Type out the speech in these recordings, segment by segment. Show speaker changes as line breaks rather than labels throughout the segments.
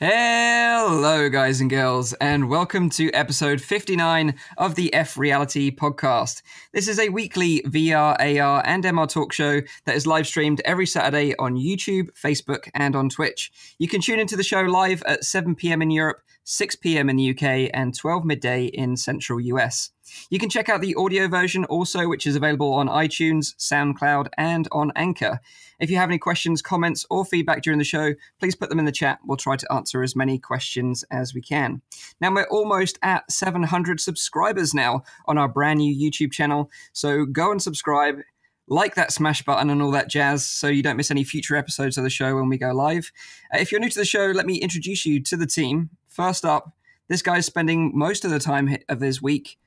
Hello, guys and girls, and welcome to episode 59 of the FReality Podcast. This is a weekly VR, AR, and MR talk show that is live streamed every Saturday on YouTube, Facebook, and on Twitch. You can tune into the show live at 7 p.m. in Europe, 6 p.m. in the UK, and 12 midday in central US. You can check out the audio version also, which is available on iTunes, SoundCloud, and on Anchor. If you have any questions, comments, or feedback during the show, please put them in the chat. We'll try to answer as many questions as we can. Now, we're almost at 700 subscribers now on our brand new YouTube channel, so go and subscribe, like that smash button and all that jazz so you don't miss any future episodes of the show when we go live. If you're new to the show, let me introduce you to the team. First up, this guy's spending most of the time of his week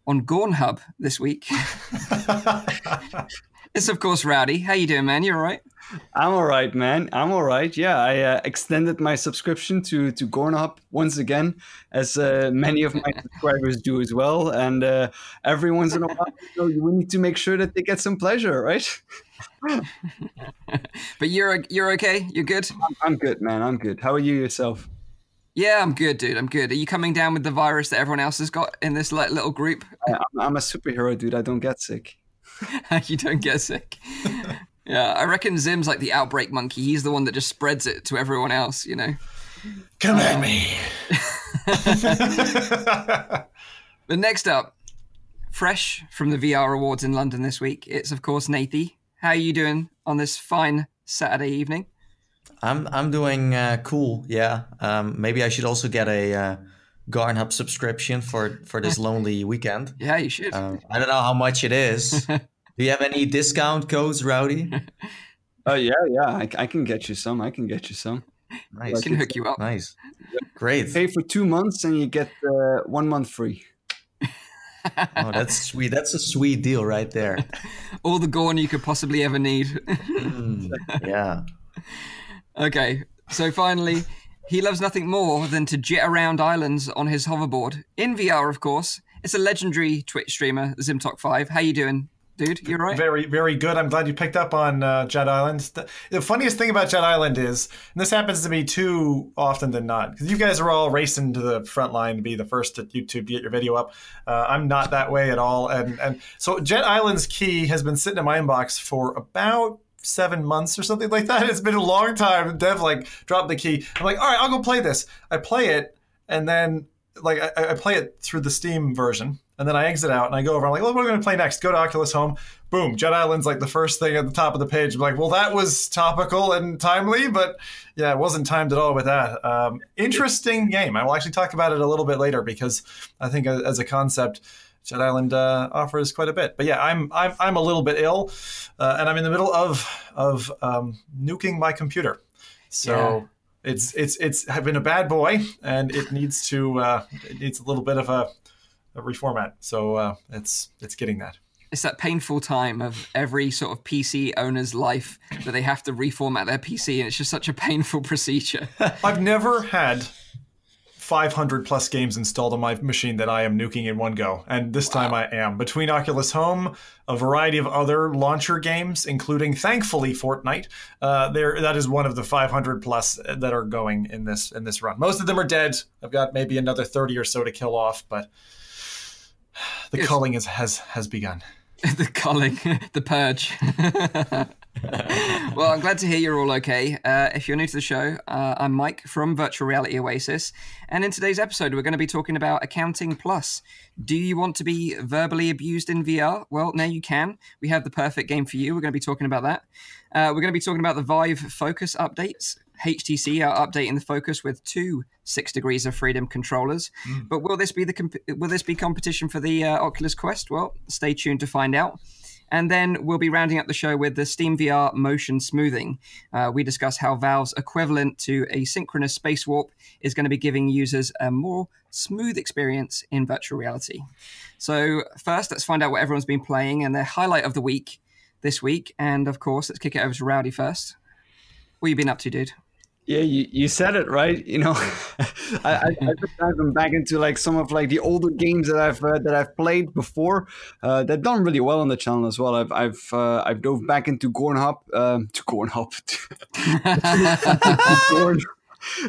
on Gornhub this week. It's, of course, Rowdy. How you doing, man? You all right?
I'm all right, man. I'm all right. Yeah, I extended my subscription to Gornhub once again, as many of my subscribers do as well. And every once in a while, we need to make sure that they get some pleasure, right?
But you're okay? You're good?
I'm good, man. I'm good. How are you yourself?
Yeah, I'm good, dude. I'm good. Are you coming down with the virus that everyone else has got in this little group?
I'm a superhero, dude. I don't get sick.
You don't get sick. Yeah, I reckon Zim's like the outbreak monkey. He's the one that just spreads it to everyone else, you know?
Come at me.
But next up, fresh from the VR Awards in London this week, it's, of course, Nathy. How are you doing on this fine Saturday evening?
I'm doing cool, yeah. Maybe I should also get a Gornhub subscription for this lonely weekend.
Yeah, you should.
I don't know how much it is. Do you have any discount codes, Rowdy?
Yeah. I can get you some.
Nice.
I can hook you up.
Nice. Great.
Pay for 2 months and you get 1 month free.
Oh, that's sweet. That's a sweet deal right there.
All the Gorn you could possibly ever need.
Yeah.
Okay, so finally, he loves nothing more than to jet around islands on his hoverboard. In VR, of course. It's a legendary Twitch streamer, ZimTalk5. How you doing, dude? You all right?
Very, very good. I'm glad you picked up on Jet Island. The funniest thing about Jet Island is, and this happens to me too often than not, because you guys are all racing to the front line to be the first at YouTube to get your video up. I'm not that way at all. And so Jet Island's key has been sitting in my inbox for about 7 months or something like that. It's been a long time. Dev dropped the key. I'm like, all right, I'll go play this. I play it, and then I play it through the Steam version, and then I exit out and I go over. I'm like, well, what am I going to play next? Go to Oculus Home. Boom, Jet Island's like the first thing at the top of the page. I'm like, well, that was topical and timely, but yeah, it wasn't timed at all with that. Interesting game. I will actually talk about it a little bit later because I think as a concept, Jet Island offers quite a bit. But yeah, I'm a little bit ill, and I'm in the middle of nuking my computer. So yeah. It's I've been a bad boy, and it needs a little bit of a reformat. So it's getting that.
It's that painful time of every sort of PC owner's life that they have to reformat their PC, and it's just such a painful procedure.
I've never had 500 plus games installed on my machine that I am nuking in one go. And this time I am. Between Oculus Home, a variety of other launcher games, including, thankfully, Fortnite, that is one of the 500 plus that are going in this run. Most of them are dead. I've got maybe another 30 or so to kill off, but the culling has begun.
The culling, the purge. Well, I'm glad to hear you're all okay. If you're new to the show, I'm Mike from Virtual Reality Oasis. And in today's episode, we're going to be talking about Accounting Plus. Do you want to be verbally abused in VR? Well, now you can. We have the perfect game for you. We're going to be talking about that. We're going to be talking about the Vive Focus updates. HTC are updating the Focus with 2 6 Degrees of Freedom controllers. But will this be competition for the Oculus Quest? Well, stay tuned to find out. And then we'll be rounding up the show with the SteamVR motion smoothing. We discuss how Valve's equivalent to asynchronous space warp is going to be giving users a more smooth experience in virtual reality. So first, let's find out what everyone's been playing and their highlight of the week this week. And of course, let's kick it over to Rowdy first. What have you been up to, dude?
Yeah, you said it right. You know, I've been diving back into like some of like the older games that I've played before. They've done really well on the channel as well. I've dove back into Gornhub, to Gornhub,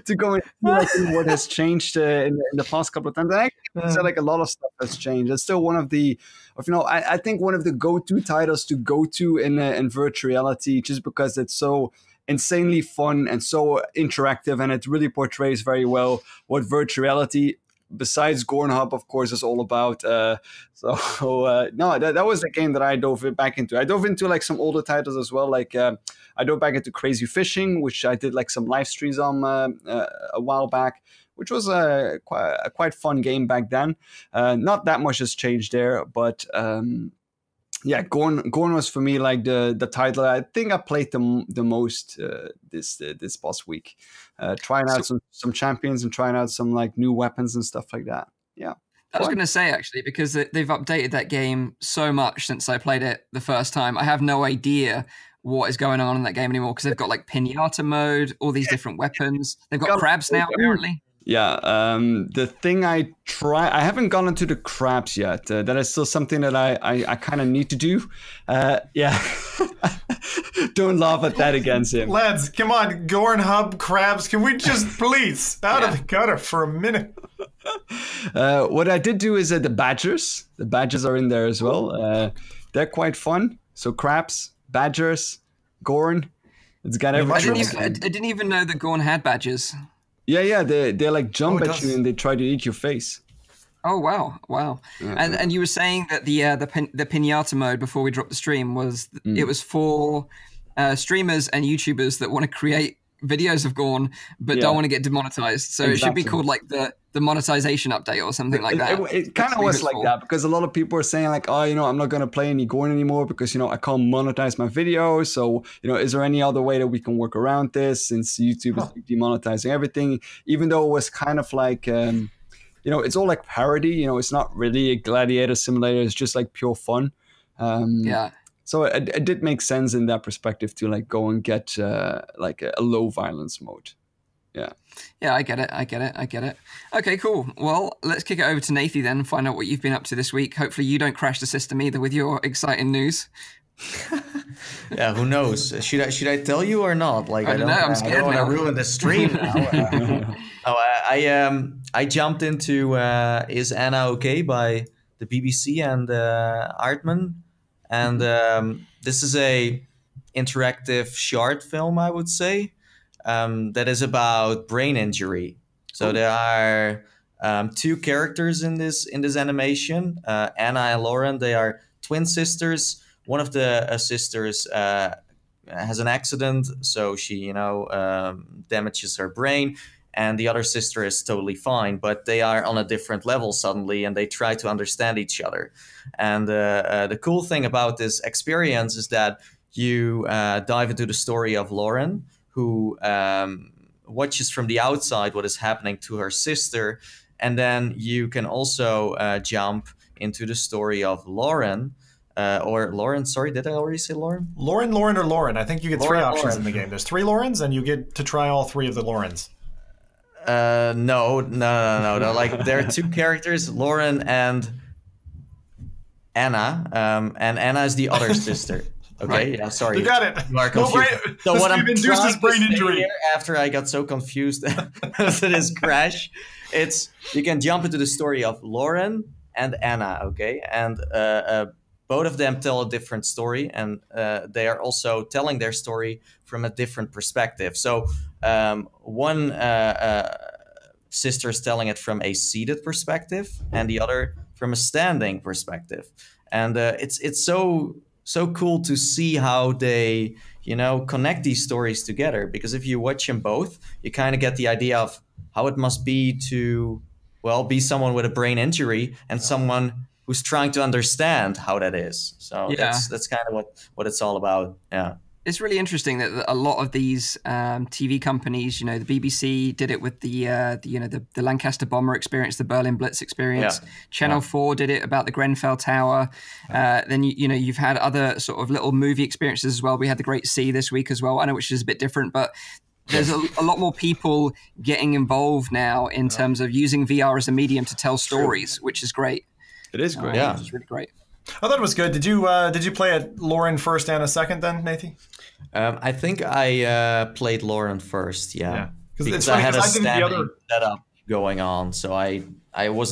to go and see like, what has changed in the past couple of times. And I actually said like a lot of stuff has changed. It's still one of the, I think one of the go-to titles to go to in virtual reality, just because it's so insanely fun and so interactive, and it really portrays very well what virtual reality, besides Gornhub, of course, is all about. No, that was the game that I dove back into. I dove into like some older titles as well. Like I dove back into Crazy Fishing, which I did like some live streams on a while back, which was a quite fun game back then. Not that much has changed there, but yeah, Gorn was for me like the title I think I played the most this past week. Trying out some champions and trying out some like new weapons and stuff like that. Yeah.
I was going to say, actually, because they've updated that game so much since I played it the first time, I have no idea what is going on in that game anymore, because they've got like pinata mode, all these different weapons. They've got crabs now, apparently.
Yeah, the thing I haven't gone into the crabs yet. That is still something that I kind of need to do. Yeah, don't laugh at that again, Sim.
Lads, come on, Gornhub crabs. Can we just please out of the gutter for a minute?
What I did do is the badgers. The badgers are in there as well. They're quite fun. So crabs, badgers, Gorn. It's got everything.
I didn't even know that Gorn had badgers.
Yeah, they like jump at you and they try to eat your face.
Oh wow! And you were saying that the pinata mode before we dropped the stream was it was for streamers and YouTubers that want to create videos of Gorn but don't want to get demonetized. So It should be called like the monetization update or something like that.
It kind of was like that, because a lot of people are saying like, oh, I'm not going to play any Gorn anymore because, I can't monetize my videos. So, is there any other way that we can work around this, since YouTube is demonetizing everything, even though it was kind of like, it's all like parody, it's not really a gladiator simulator. It's just like pure fun.
Yeah. So
it did make sense in that perspective to like go and get like a low violence mode.
Yeah, I get it. Okay, cool. Well, let's kick it over to Nathy then and find out what you've been up to this week. Hopefully you don't crash the system either with your exciting news.
Yeah, who knows? Should I tell you or not? Like
I don't know. I'm scared.
I don't want to ruin the stream now. I jumped into Is Anna Okay by the BBC and Aardman, and this is a interactive short film, I would say. That is about brain injury. So there are two characters in this animation, Anna and Lauren. They are twin sisters. One of the sisters has an accident, so she damages her brain, and the other sister is totally fine. But they are on a different level suddenly, and they try to understand each other. And the cool thing about this experience is that you dive into the story of Lauren, who watches from the outside what is happening to her sister. And then you can also jump into the story of Lauren, or Lauren, sorry, did I already say Lauren?
Lauren, or Lauren. I think you get three options in the game. There's 3 Laurens, and you get to try all 3 of the Laurens.
No. Like, there are 2 characters, Lauren and Anna, and Anna is the other sister. Okay,
right.
Yeah, sorry.
You got it.
You are confused. So what I'm trying
brain
to
injury.
say here, after I got so confused after this crash, it's you can jump into the story of Lauren and Anna, okay? And both of them tell a different story, and they are also telling their story from a different perspective. So one sister is telling it from a seated perspective, and the other from a standing perspective. And it's so cool to see how they, connect these stories together. Because if you watch them both, you kind of get the idea of how it must be to, be someone with a brain injury and someone who's trying to understand how that is. So that's kind of what it's all about. Yeah.
It's really interesting that a lot of these TV companies, the BBC did it with the Lancaster bomber experience, the Berlin Blitz experience. Yeah. Channel 4 did it about the Grenfell Tower. Then you've had other sort of little movie experiences as well. We had the Great Sea this week as well. I know, which is a bit different, but there's a lot more people getting involved now in terms of using VR as a medium to tell stories, which is great.
It is great.
Yeah, it's really great.
I thought it was good. Did you play it Lauren first and a second then, Nathan?
I think I played Lauren first. Yeah.
Because
because I had a standing setup going on, so I was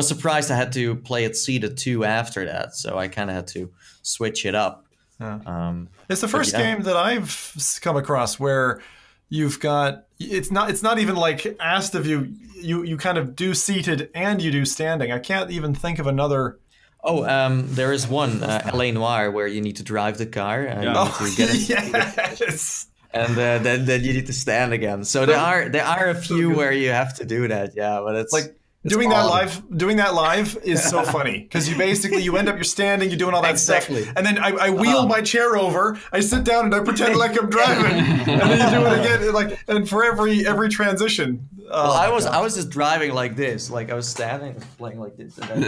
surprised I had to play it seated too after that, so I kind of had to switch it up.
It's the first game that I've come across where you've got it's not even like asked of you. You kind of do seated and you do standing. I can't even think of another.
There is one LA Noire where you need to drive the car and you need to get it.
Yes.
And then you need to stand again. So there are a few where you have to do that. Yeah, but it's
like doing that live is so funny because you end up you're standing, you're doing all that stuff, and then I wheel my chair over, I sit down and I pretend like I'm driving, and then you do it again, like, and for every transition.
Well, I was just driving like this, like I was standing playing like this, and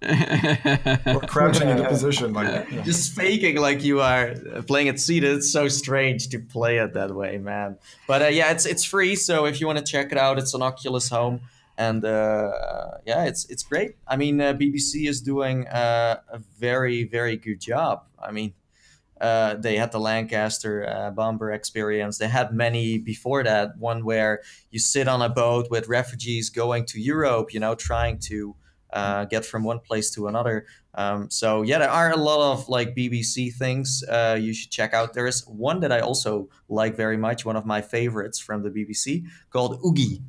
then
or crouching into position, like that.
Just faking like you are playing it seated. It's so strange to play it that way, man. But it's free, so if you want to check it out, it's on Oculus Home, and it's great. I mean, BBC is doing a very, very good job. I mean, they had the Lancaster bomber experience. They had many before that. One where you sit on a boat with refugees going to Europe, trying to get from one place to another. There are a lot of like BBC things you should check out. There is one that I also like very much, one of my favorites from the BBC, called Oogie.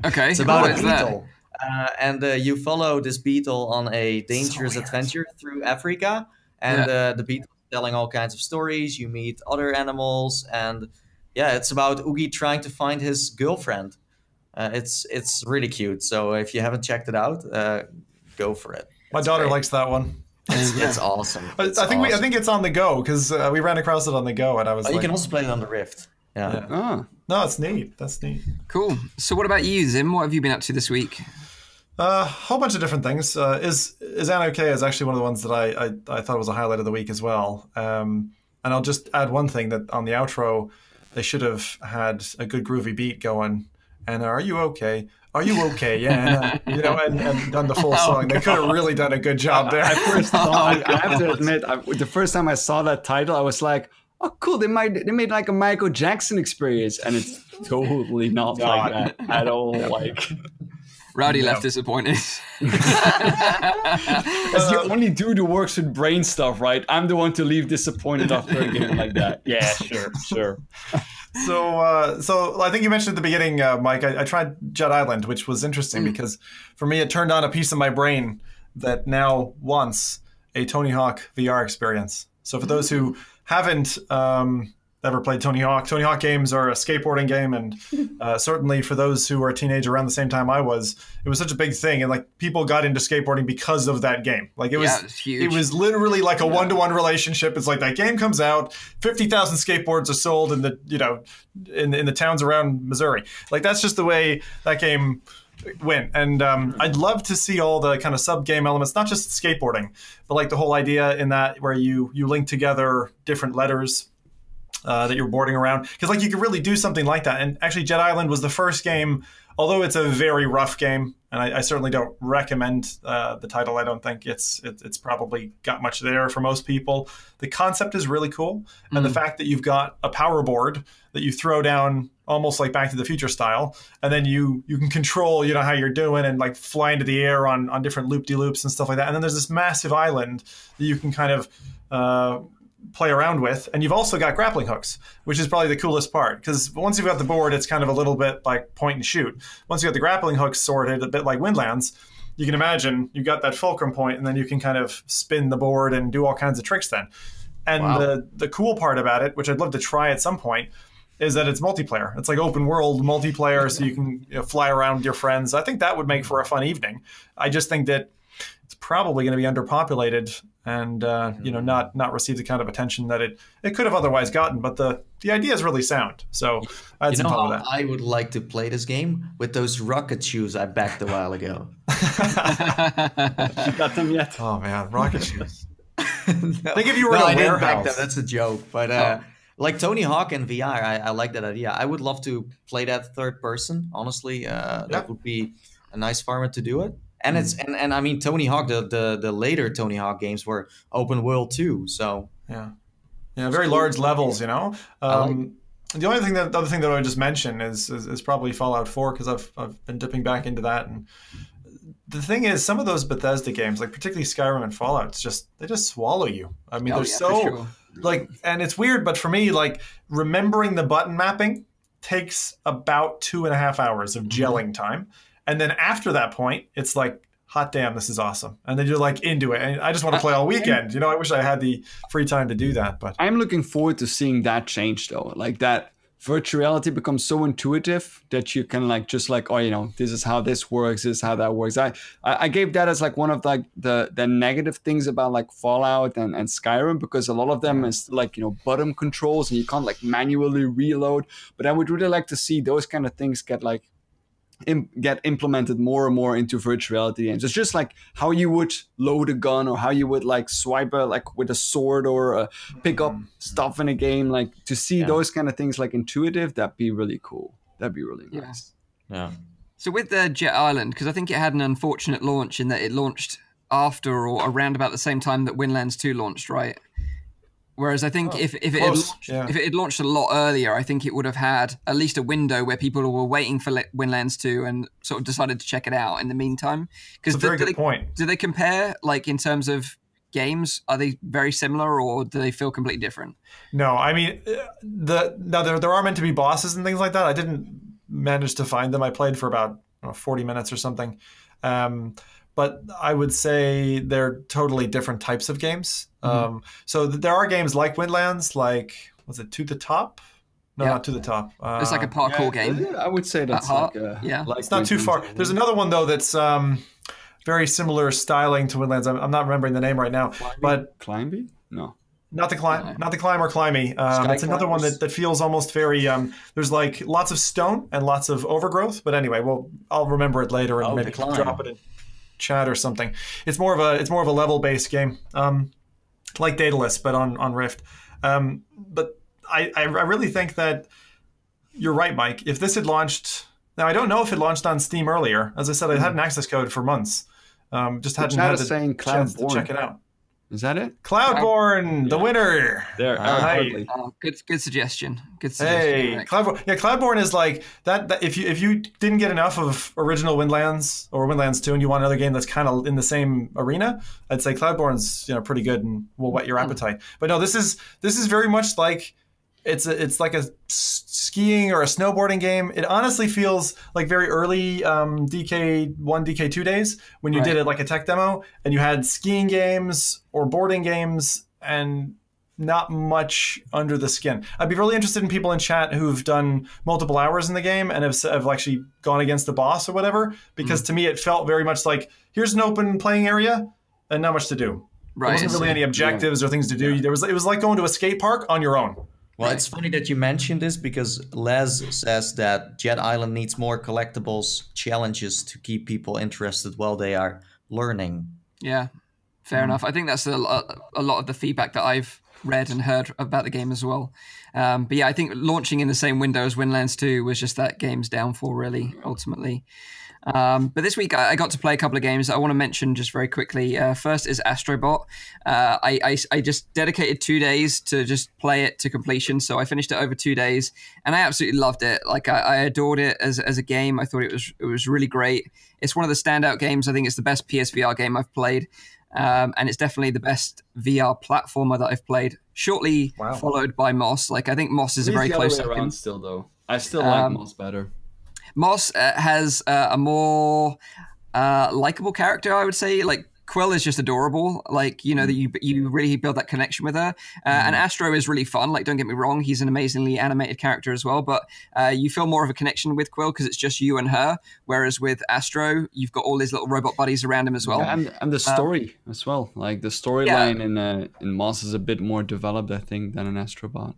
Okay,
it's about a beetle. And you follow this beetle on a dangerous adventure through Africa. And the beetle telling all kinds of stories. You meet other animals, and it's about Oogie trying to find his girlfriend. It's really cute. So if you haven't checked it out, go for it.
My daughter likes that one.
It's awesome.
I think it's on the go because we ran across it on the go, and I was.
You can also play it on the Rift. Yeah.
Oh. No, it's neat. That's neat.
Cool. So what about you, Zim? What have you been up to this week?
A whole bunch of different things. Is Anna okay is actually one of the ones that I thought was a highlight of the week as well. And I'll just add one thing, that on the outro, they should have had a good groovy beat going. And are you okay? Are you okay? Yeah, and done the full song. They could have really done a good job there.
I have to admit, the first time I saw that title, I was like, oh, cool, they made like a Michael Jackson experience. And it's totally not like that at all. Like...
Rowdy left disappointed.
As you only do works with brain stuff, right? I'm the one to leave disappointed after a game like that. Yeah, sure.
So I think you mentioned at the beginning, Mike, I tried Jet Island, which was interesting because for me, it turned on a piece of my brain that now wants a Tony Hawk VR experience. So for those who haven't ever played Tony Hawk games are a skateboarding game, and certainly for those who were a teenager around the same time I was, it was such a big thing, and like people got into skateboarding because of that game. Like it was huge. It was literally like a one-to-one relationship. It's like that game comes out, 50,000 skateboards are sold in the in the towns around Missouri. Like that's just the way that game went. And I'd love to see all the kind of sub-game elements, not just skateboarding, but like the whole idea in that where you link together different letters that you're boarding around, because like you could really do something like that. And actually Jet Island was the first game, although it's a very rough game, and I certainly don't recommend the title. I don't think it's probably got much there for most people. The concept is really cool, and the fact that you've got a power board that you throw down almost like Back to the Future style, and then you can control how you're doing and like fly into the air on different loop-de-loops and stuff like that. And then there's this massive island that you can kind of play around with, and you've also got grappling hooks, which is probably the coolest part, because once you've got the board, it's kind of a little bit like point and shoot. Once you got the grappling hooks sorted, a bit like Windlands, you can imagine you've got that fulcrum point, and then you can kind of spin the board and do all kinds of tricks then. And the cool part about it, which I'd love to try at some point, is that it's multiplayer. It's like open world multiplayer, so you can fly around with your friends. I think that would make for a fun evening. I just think that it's probably going to be underpopulated and not receive the kind of attention that it could have otherwise gotten. But the idea is really sound. So I had some fun with that.
I would like to play this game with those rocket shoes I backed a while ago.
Got them yet?
Oh man, rocket shoes.
No.
Think if you were in a
I didn't
warehouse.
back them. That's a joke. But like Tony Hawk and VR, I like that idea. I would love to play that third person. Honestly, that would be a nice format to do it. And it's and I mean Tony Hawk, the later Tony Hawk games were open world too. So
yeah, very large levels. The other thing that I would just mention is probably Fallout 4, because I've been dipping back into that. And the thing is, some of those Bethesda games, like particularly Skyrim and Fallout, they just swallow you. I mean, they're so
sure.
like, and it's weird, but for me, like remembering the button mapping takes about 2.5 hours of gelling time, and then after that point, it's like, hot damn, this is awesome. And then you're like into it. And I just want to play all weekend. I wish I had the free time to do that. But
I'm looking forward to seeing that change, though. Like that virtual reality becomes so intuitive that you can this is how this works, this is how that works. I gave that as like one of like the negative things about like Fallout and Skyrim, because a lot of them is like, button controls and you can't like manually reload. But I would really like to see those kind of things get implemented more and more into virtual reality games. It's just like how you would load a gun, or how you would like swipe with a sword, or pick up stuff in a game. Like to see those kind of things like intuitive, that'd be really cool. That'd be really nice.
Yeah.
So with the Jet Island, because I think it had an unfortunate launch in that it launched after or around about the same time that Windlands 2 launched, right? Whereas I think if it had launched a lot earlier, I think it would have had at least a window where people were waiting for Windlands 2 and sort of decided to check it out in the meantime.
That's a very good point.
Do they compare, like in terms of games? Are they very similar, or do they feel completely different?
No, I mean, there are meant to be bosses and things like that. I didn't manage to find them. I played for about 40 minutes or something. But I would say they're totally different types of games. So there are games like Windlands, like, was it To the Top? No, not To the Top.
It's like a parkour game.
I would say that's like
it's not too far. There's another one, though, that's very similar styling to Windlands. I'm not remembering the name right now. But
Climby? No.
Not the Climb or Climby. It's another one that feels almost very. There's like lots of stone and lots of overgrowth. But anyway, I'll remember it later and maybe drop it in chat or something. It's more of a level-based game, like Daedalus, but on Rift. But I really think that you're right, Mike. If this had launched, now I don't know if it launched on Steam earlier. As I said, I had an access code for months. Just hadn't had a chance to check it out.
Is that it?
Cloudborne, the winner.
There.
Good suggestion.
Hey, Cloudborne. Yeah, Cloudborne is like that. If you didn't get enough of original Windlands or Windlands 2 and you want another game that's kind of in the same arena, I'd say Cloudborne's pretty good and will whet your appetite. But no, this is very much like it's like a skiing or a snowboarding game. It honestly feels like very early DK1, DK2 days when you did it like a tech demo and you had skiing games or boarding games and not much under the skin. I'd be really interested in people in chat who've done multiple hours in the game and have actually gone against the boss or whatever, because to me it felt very much like, here's an open playing area and not much to do. There wasn't really any objectives or things to do. It was like going to a skate park on your own.
Well, it's funny that you mentioned this, because Les says that Jet Island needs more collectibles, challenges to keep people interested while they are learning.
Yeah, fair enough. I think that's a lot of the feedback that I've read and heard about the game as well. But yeah, I think launching in the same window as Windlands 2 was just that game's downfall, really, ultimately. But this week I got to play a couple of games that I want to mention just very quickly. First is Astrobot. I just dedicated 2 days to just play it to completion, so I finished it over 2 days, and I absolutely loved it. Like I adored it as a game. I thought it was really great. It's one of the standout games. I think it's the best PSVR game I've played, and it's definitely the best VR platformer that I've played. Shortly followed by Moss. Like I think Moss is a very close second.
Still though, I still like Moss better.
Moss has a more likable character, I would say. Like Quill is just adorable. Like, that you really build that connection with her. And Astro is really fun. Like, don't get me wrong, he's an amazingly animated character as well. But you feel more of a connection with Quill because it's just you and her. Whereas with Astro, you've got all these little robot buddies around him as well.
Yeah, and the story as well. Like the storyline in Moss is a bit more developed, I think, than in Astrobot.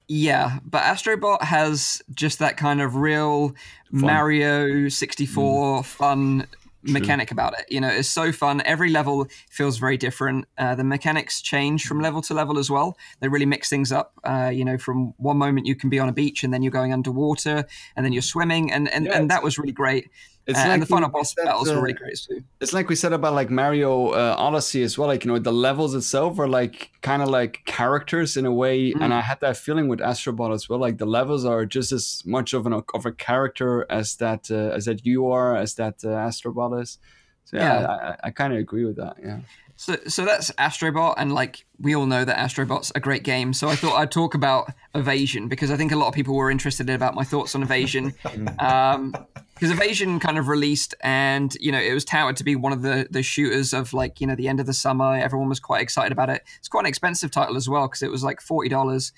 Yeah, but Astrobot has just that kind of real fun. Mario 64 fun mechanic about it. It's so fun. Every level feels very different. The mechanics change from level to level as well. They really mix things up. From one moment you can be on a beach and then you're going underwater and then you're swimming and that was really great. And the final boss battles were really great too.
It's like we said about like Mario Odyssey as well. Like, you know, the levels itself are like kind of like characters in a way. And I had that feeling with Astrobot as well. Like the levels are just as much of a character as that you are, as that Astrobot is. So yeah, I kind of agree with that. Yeah.
So that's Astrobot, and like we all know that Astrobot's a great game. So I thought I'd talk about Evasion, because I think a lot of people were interested about my thoughts on Evasion. Because Evasion kind of released, and you know, it was touted to be one of the shooters of like, you know, the end of the summer. Everyone was quite excited about it. It's quite an expensive title as well, because it was like $40.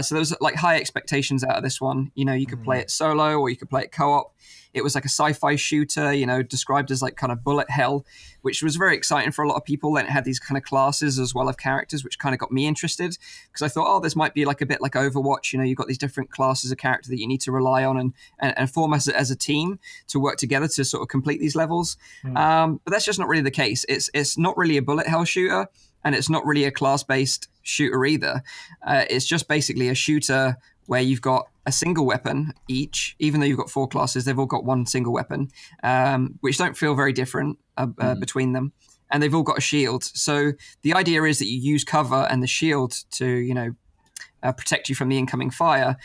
So there was like high expectations out of this one. You know, you could play it solo or you could play it co-op. It was like a sci-fi shooter, you know, described as like kind of bullet hell, which was very exciting for a lot of people. And it had these kind of classes as well of characters, which kind of got me interested, because I thought, oh, this might be like a bit like Overwatch. You know, you've got these different classes of character that you need to rely on and form as a team to work together to sort of complete these levels. But that's just not really the case. It's not really a bullet hell shooter, and it's not really a class-based shooter either. It's just basically a shooter where you've got a single weapon each. Even though you've got 4 classes, they've all got one single weapon, which don't feel very different between them. And they've all got a shield. So the idea is that you use cover and the shield to, you know, protect you from the incoming fire.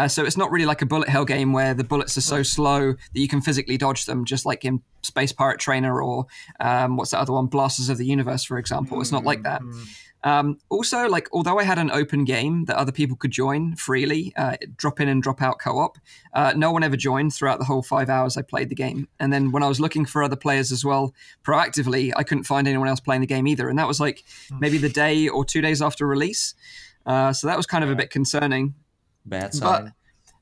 So it's not really like a bullet hell game where the bullets are so slow that you can physically dodge them, just like in Space Pirate Trainer or what's that other one, Blasters of the Universe, for example. It's not like that. Also, like, although I had an open game that other people could join freely, drop in and drop out co-op, no one ever joined throughout the whole 5 hours I played the game. And then when I was looking for other players as well, proactively, I couldn't find anyone else playing the game either. And that was like maybe the day or 2 days after release. So that was kind of a bit concerning.
Bad sign.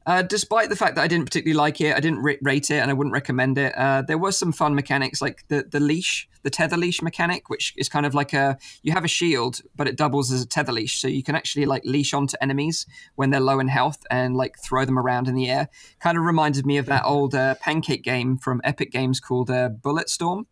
But despite the fact that I didn't particularly like it, I didn't rate it, and I wouldn't recommend it. There was some fun mechanics, like the leash, the tether leash mechanic, which is kind of like you have a shield, but it doubles as a tether leash. So you can actually like leash onto enemies when they're low in health and like throw them around in the air. Kind of reminded me of that old pancake game from Epic Games called Bulletstorm.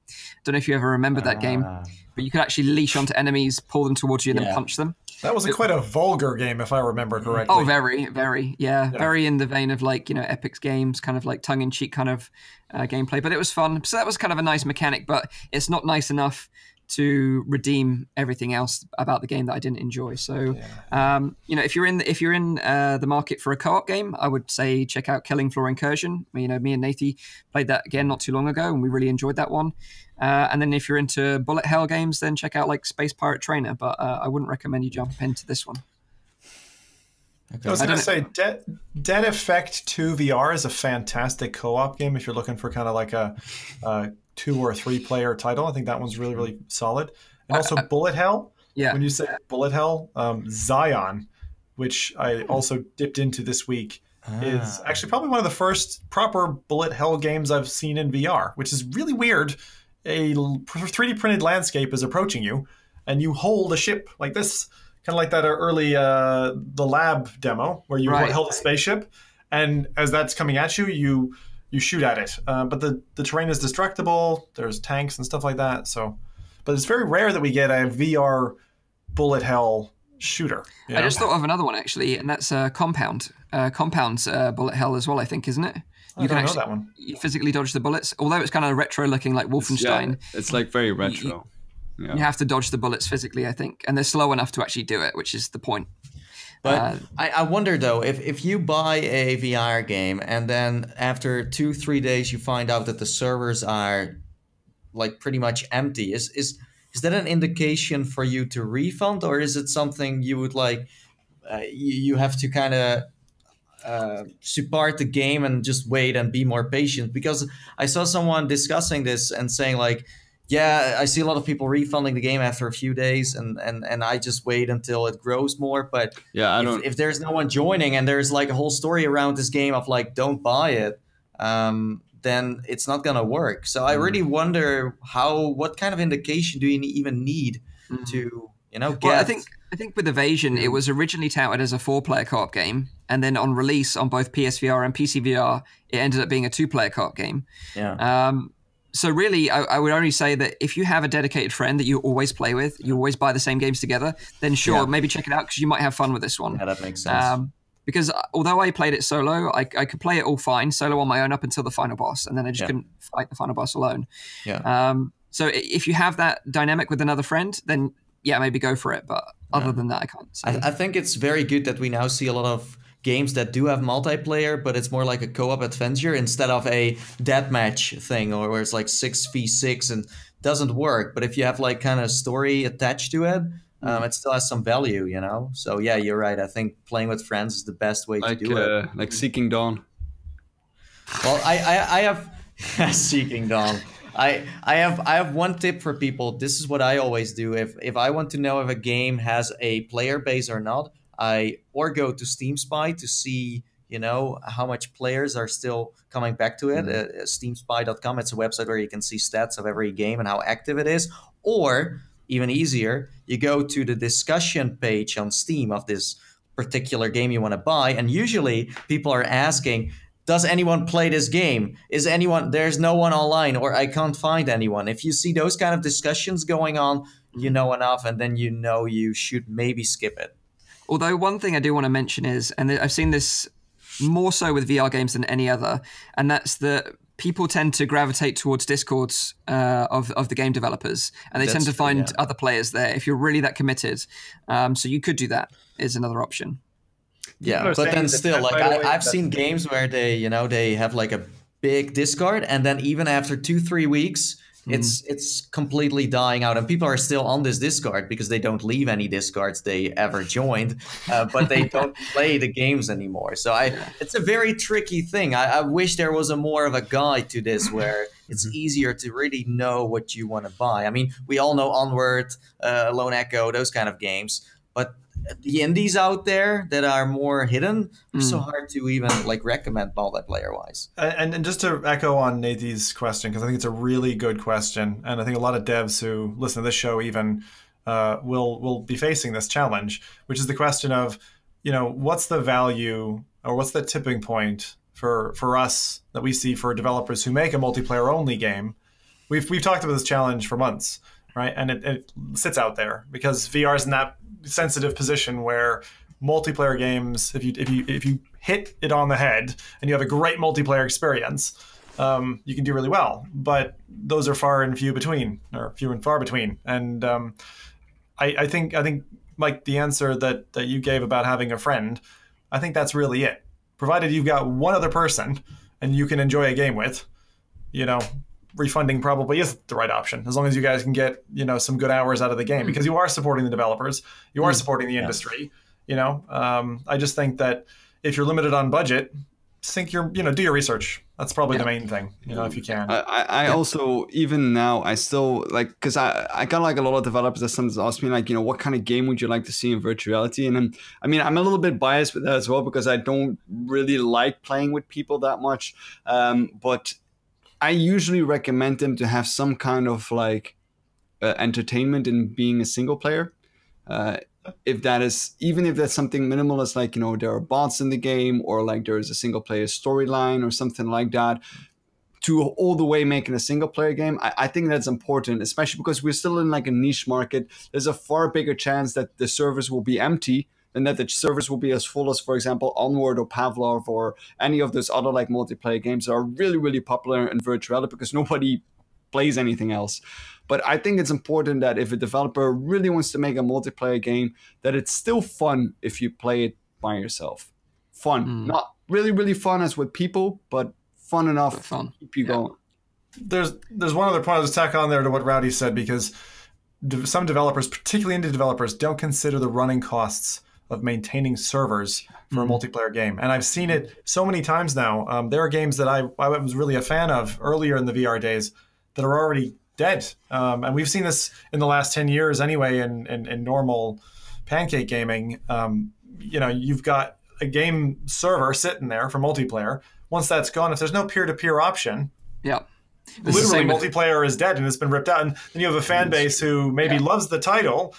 Don't know if you ever remember that game, but you could actually leash onto enemies, pull them towards you, and then punch them.
That was quite a vulgar game, if I remember correctly.
Oh, very, very, very in the vein of like, you know, Epic's games, kind of like tongue-in-cheek kind of gameplay. But it was fun. So that was kind of a nice mechanic, but it's not nice enough to redeem everything else about the game that I didn't enjoy. So, you know, if you're in the market for a co-op game, I would say check out Killing Floor Incursion. You know, me and Nathy played that again not too long ago, and we really enjoyed that one. And then if you're into bullet hell games, then check out like Space Pirate Trainer. But I wouldn't recommend you jump into this one.
Okay. I was going to say, Dead Effect 2 VR is a fantastic co-op game if you're looking for kind of like a 2 or 3 player title. I think that one's really, really solid. And also Bullet Hell. Yeah. When you say Bullet Hell, Zion, which I also dipped into this week, is actually probably one of the first proper Bullet Hell games I've seen in VR, which is really weird. A 3D printed landscape is approaching you, and you hold a ship like this, kind of like that early the lab demo where you held a spaceship, and as that's coming at you, you shoot at it. But the terrain is destructible. There's tanks and stuff like that. So, but it's very rare that we get a VR bullet hell shooter.
I just thought of another one actually, and that's Compound. Compound's bullet hell as well, I think, isn't it?
You can actually know that one.
You physically dodge the bullets, although it's kind of retro looking like Wolfenstein.
Yeah, it's like very retro.
You have to dodge the bullets physically, I think, and they're slow enough to actually do it, which is the point.
But I wonder though, if you buy a VR game and then after 2-3 days you find out that the servers are like pretty much empty, is that an indication for you to refund, or is it something you would like? You have to kind of support the game and just wait and be more patient, because I saw someone discussing this and saying like, yeah, I see a lot of people refunding the game after a few days, and I just wait until it grows more. But if there's no one joining and there's like a whole story around this game of like, don't buy it, then it's not gonna work. So I really wonder what kind of indication do you even need to get?
Well, I think with Evasion, it was originally touted as a 4-player co-op game, and then on release on both PSVR and PCVR, it ended up being a 2-player co-op game.
Yeah.
So really, I would only say that if you have a dedicated friend that you always play with, you always buy the same games together, then sure, maybe check it out because you might have fun with this one.
Yeah, that makes sense.
because although I played it solo, I could play it all fine solo on my own up until the final boss, and then I just couldn't fight the final boss alone. So if you have that dynamic with another friend, then maybe go for it. But other than that, I can't.
I think it's very good that we now see a lot of games that do have multiplayer, but it's more like a co-op adventure instead of a deathmatch thing, or where it's like 6v6 and doesn't work. But if you have like kind of story attached to it, it still has some value, you know? So yeah, you're right. I think playing with friends is the best way to do it.
Like Seeking Dawn.
Well, I have Seeking Dawn. I have one tip for people. This is what I always do. If I want to know if a game has a player base or not, I go to Steam Spy to see, you know, how much players are still coming back to it. Steamspy.com. It's a website where you can see stats of every game and how active it is. Or even easier, you go to the discussion page on Steam of this particular game you want to buy, and usually people are asking, does anyone play this game? There's no one online, or I can't find anyone. If you see those kind of discussions going on, you know enough, and then you know you should maybe skip it.
Although one thing I do want to mention is, and I've seen this more so with VR games than any other, and that's that people tend to gravitate towards Discords of the game developers, and they tend to find other players there if you're really that committed. So you could do that, is another option.
Yeah, but then still, like I've seen games where they have like a big Discord, and then even after 2-3 weeks, it's completely dying out, and people are still on this Discord because they don't leave any Discords they ever joined, but they don't play the games anymore. So it's a very tricky thing. I wish there was more of a guide to this where it's easier to really know what you want to buy. I mean, we all know Onward, Lone Echo, those kind of games, but the indies out there that are more hidden are so hard to even like recommend multiplayer wise.
And just to echo on Nathan's question, because I think it's a really good question, and I think a lot of devs who listen to this show even will be facing this challenge, which is the question of, you know, what's the value or what's the tipping point for us that we see for developers who make a multiplayer only game. We've talked about this challenge for months, right? And it sits out there because VR is in that sensitive position where multiplayer games, if you hit it on the head and you have a great multiplayer experience, you can do really well. But those are few and far between. And I think Mike, the answer that you gave about having a friend, I think that's really it. Provided you've got one other person and you can enjoy a game with, you know, refunding probably is the right option, as long as you guys can get, you know, some good hours out of the game, because you are supporting the developers, you are supporting the industry. You know, I just think that if you're limited on budget, do your research. That's probably the main thing, you know, if you can.
I also, even now, I still like, because I got like a lot of developers that sometimes ask me like, you know, what kind of game would you like to see in virtual reality? And I'm a little bit biased with that as well, because I don't really like playing with people that much. But I usually recommend them to have some kind of like entertainment in being a single player. Even if that's something minimal as like, you know, there are bots in the game, or like there is a single player storyline or something like that, to all the way making a single player game. I think that's important, especially because we're still in like a niche market. There's a far bigger chance that the servers will be empty than that the servers will be as full as, for example, Onward or Pavlov or any of those other like multiplayer games that are really, really popular in virtual reality because nobody plays anything else. But I think it's important that if a developer really wants to make a multiplayer game, that it's still fun if you play it by yourself. Fun. Not really, really fun as with people, but fun enough to keep you going.
There's one other point I'll just tack on there to what Rowdy said, because some developers, particularly indie developers, don't consider the running costs of maintaining servers for a multiplayer game. And I've seen it so many times now. There are games that I was really a fan of earlier in the VR days that are already dead. And we've seen this in the last 10 years anyway in normal pancake gaming. You know, you've got a game server sitting there for multiplayer. Once that's gone, if there's no peer-to-peer option, literally multiplayer is dead and it's been ripped out. And then you have a fan base who maybe loves the title,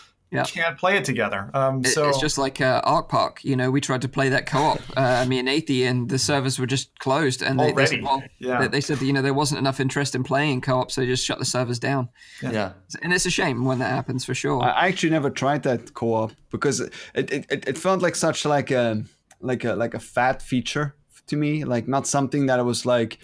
can't play it together. So
it's just like Arc Park. You know, we tried to play that co-op, me and Nathan, and the servers were just closed. And they said, they said that, you know, there wasn't enough interest in playing co-op, so they just shut the servers down. Yeah. And it's a shame when that happens, for sure.
I actually never tried that co-op because it felt like such like a like a fat feature to me, like not something that I was like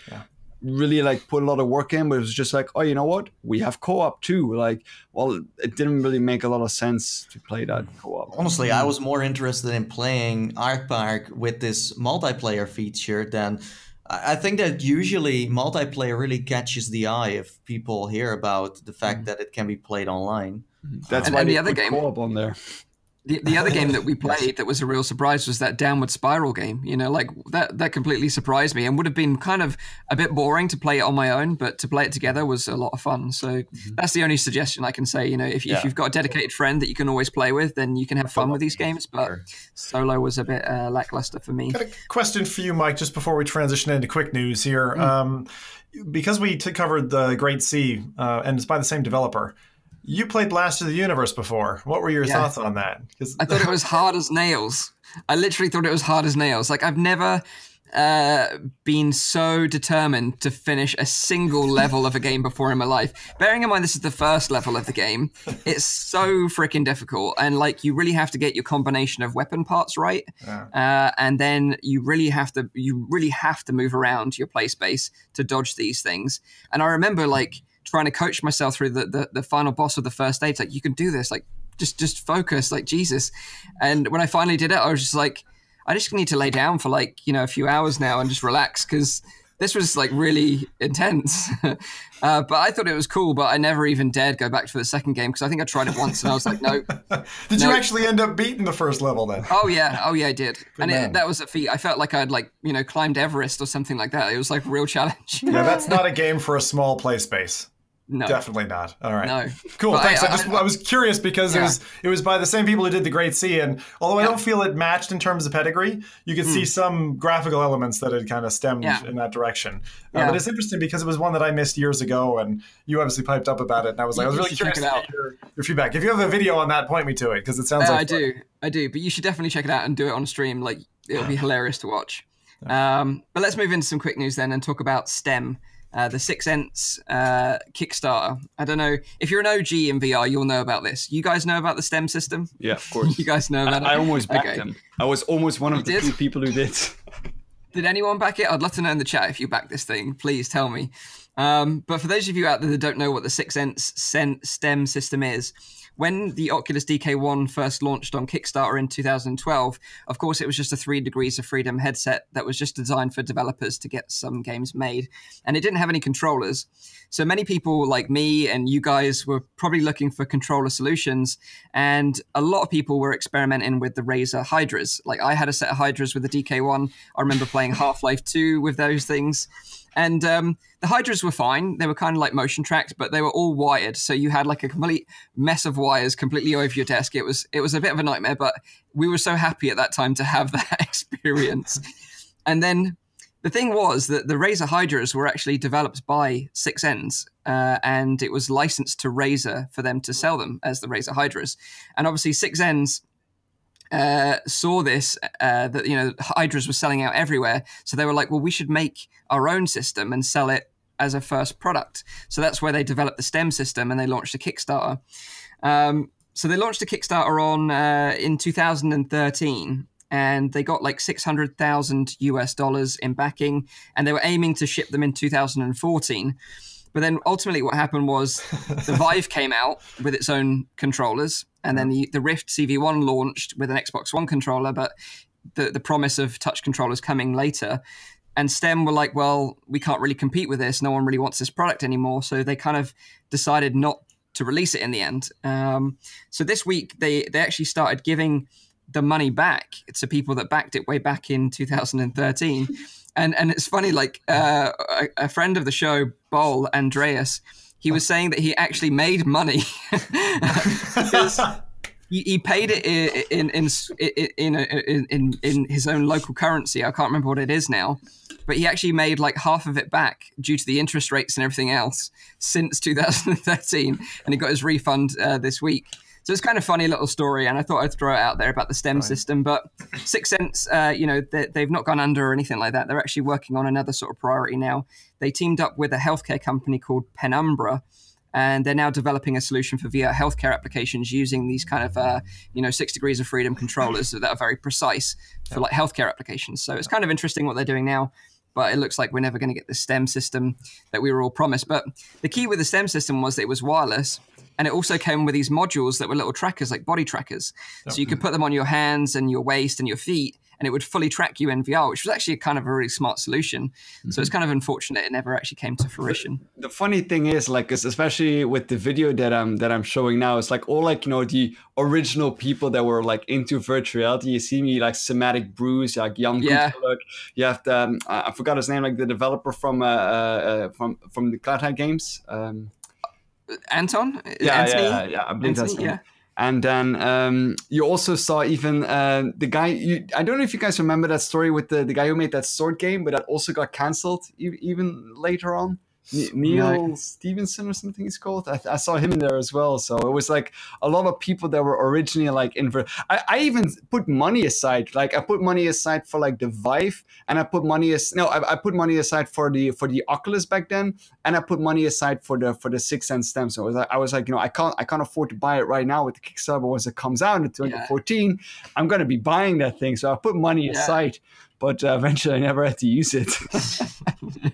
really like put a lot of work in, but it was just like, oh, you know what, we have co-op too. Like, well, it didn't really make a lot of sense to play that co-op.
Honestly, I was more interested in playing Arc Park with this multiplayer feature than I think that usually multiplayer really catches the eye if people hear about the fact that it can be played online.
That's why the other game co-op on there.
The other game that we played that was a real surprise was that Downward Spiral game. You know, like that completely surprised me and would have been kind of a bit boring to play it on my own, but to play it together was a lot of fun. So that's the only suggestion I can say. You know, if you've got a dedicated friend that you can always play with, then you can have fun with these games. But solo was a bit lackluster for me.
Got a question for you, Mike, just before we transition into quick news here. Because we covered the Great Sea, and it's by the same developer. You played Blast of the Universe before. What were your thoughts on that?
I thought it was hard as nails. I literally thought it was hard as nails. Like, I've never been so determined to finish a single level of a game before in my life. Bearing in mind this is the first level of the game, it's so freaking difficult. And, like, you really have to get your combination of weapon parts right. And then you really have to move around your play space to dodge these things. And I remember, like, trying to coach myself through the final boss of the first stage. Like, you can do this, like just focus, like Jesus. And when I finally did it, I was just like, I just need to lay down for like, you know, a few hours now and just relax, because this was like really intense. But I thought it was cool, but I never even dared go back for the second game because I think I tried it once and I was like, no.
Did you actually end up beating the first level then?
Oh yeah, I did. And that was a feat. I felt like I'd like, you know, climbed Everest or something like that. It was like a real challenge.
Yeah, that's not a game for a small play space.
No,
definitely not. All right.
No.
Cool. But thanks. I was curious because it was by the same people who did the Great Sea, and although I don't feel it matched in terms of pedigree, you could see some graphical elements that had kind of stemmed in that direction. But it's interesting because it was one that I missed years ago, and you obviously piped up about it, and I was really curious to get your feedback. If you have a video on that, point me to it because it sounds like
I do. But you should definitely check it out and do it on stream. Like, it'll be hilarious to watch. But let's move into some quick news then and talk about STEM. The Sixense Kickstarter. I don't know. If you're an OG in VR, you'll know about this. You guys know about the STEM system?
Yeah, of course.
You guys know about it?
I almost backed them. I was almost one of the few people who did.
Did anyone back it? I'd love to know in the chat if you backed this thing. Please tell me. But for those of you out there that don't know what the Sixense STEM system is, when the Oculus DK1 first launched on Kickstarter in 2012, of course, it was just a 3 Degrees of Freedom headset that was just designed for developers to get some games made. And it didn't have any controllers. So many people like me and you guys were probably looking for controller solutions. And a lot of people were experimenting with the Razer Hydras. Like, I had a set of Hydras with the DK1. I remember playing Half-Life 2 with those things. And the Hydras were fine. They were kind of like motion tracked, but they were all wired. So you had like a complete mess of wires completely over your desk. It was a bit of a nightmare, but we were so happy at that time to have that experience. And then the thing was that the Razer Hydras were actually developed by Sixense, and it was licensed to Razer for them to sell them as the Razer Hydras. And obviously Sixense saw this, that, you know, Hydras were selling out everywhere. So they were like, well, we should make our own system and sell it as a first product. So that's where they developed the STEM system and they launched a Kickstarter. So they launched a Kickstarter on in 2013. And they got like $600,000 in backing, and they were aiming to ship them in 2014. But then ultimately what happened was the Vive came out with its own controllers, and then the Rift CV1 launched with an Xbox One controller, but the promise of touch controllers coming later. And STEM were like, well, we can't really compete with this. No one really wants this product anymore. So they kind of decided not to release it in the end. So this week, they actually started giving the money back to people that backed it way back in 2013. And it's funny, like a friend of the show, Bol Andreas, he was saying that he actually made money because he paid it in his own local currency. I can't remember what it is now, but he actually made like half of it back due to the interest rates and everything else since 2013, and he got his refund this week. So it's kind of funny little story, and I thought I'd throw it out there about the STEM system. But Sixense, you know, they've not gone under or anything like that. They're actually working on another sort of priority now. They teamed up with a healthcare company called Penumbra, and they're now developing a solution for VR healthcare applications using these kind of 6 degrees of freedom controllers that are very precise for like healthcare applications. So it's kind of interesting what they're doing now. But it looks like we're never going to get the STEM system that we were all promised. But the key with the STEM system was that it was wireless, and it also came with these modules that were little trackers, like body trackers. So you could put them on your hands and your waist and your feet, and it would fully track you in VR, which was actually kind of a really smart solution. So it's kind of unfortunate it never actually came to fruition.
The funny thing is, like, especially with the video that I'm showing now, it's like all like, the original people that were like into virtual reality. You see me like Somatic Bruce, like Jan Goedgeluk. You have the I forgot his name, like the developer from the Cloudhigh games.
Anton?
Anthony? Yeah, I believe that's him. Yeah. And then you also saw even the guy, I don't know if you guys remember that story with the guy who made that sword game, but that also got cancelled even later on. Neil Stevenson or something he's called. I saw him in there as well. So it was like a lot of people that were originally like I even put money aside. Like I put money aside for like the Vive, and I put money I put money aside for the Oculus back then, and I put money aside for the Sixense stem. So I was like, I can't afford to buy it right now with the Kickstarter, but once it comes out in 2014, I'm gonna be buying that thing. So I put money aside. But eventually I never had to use it.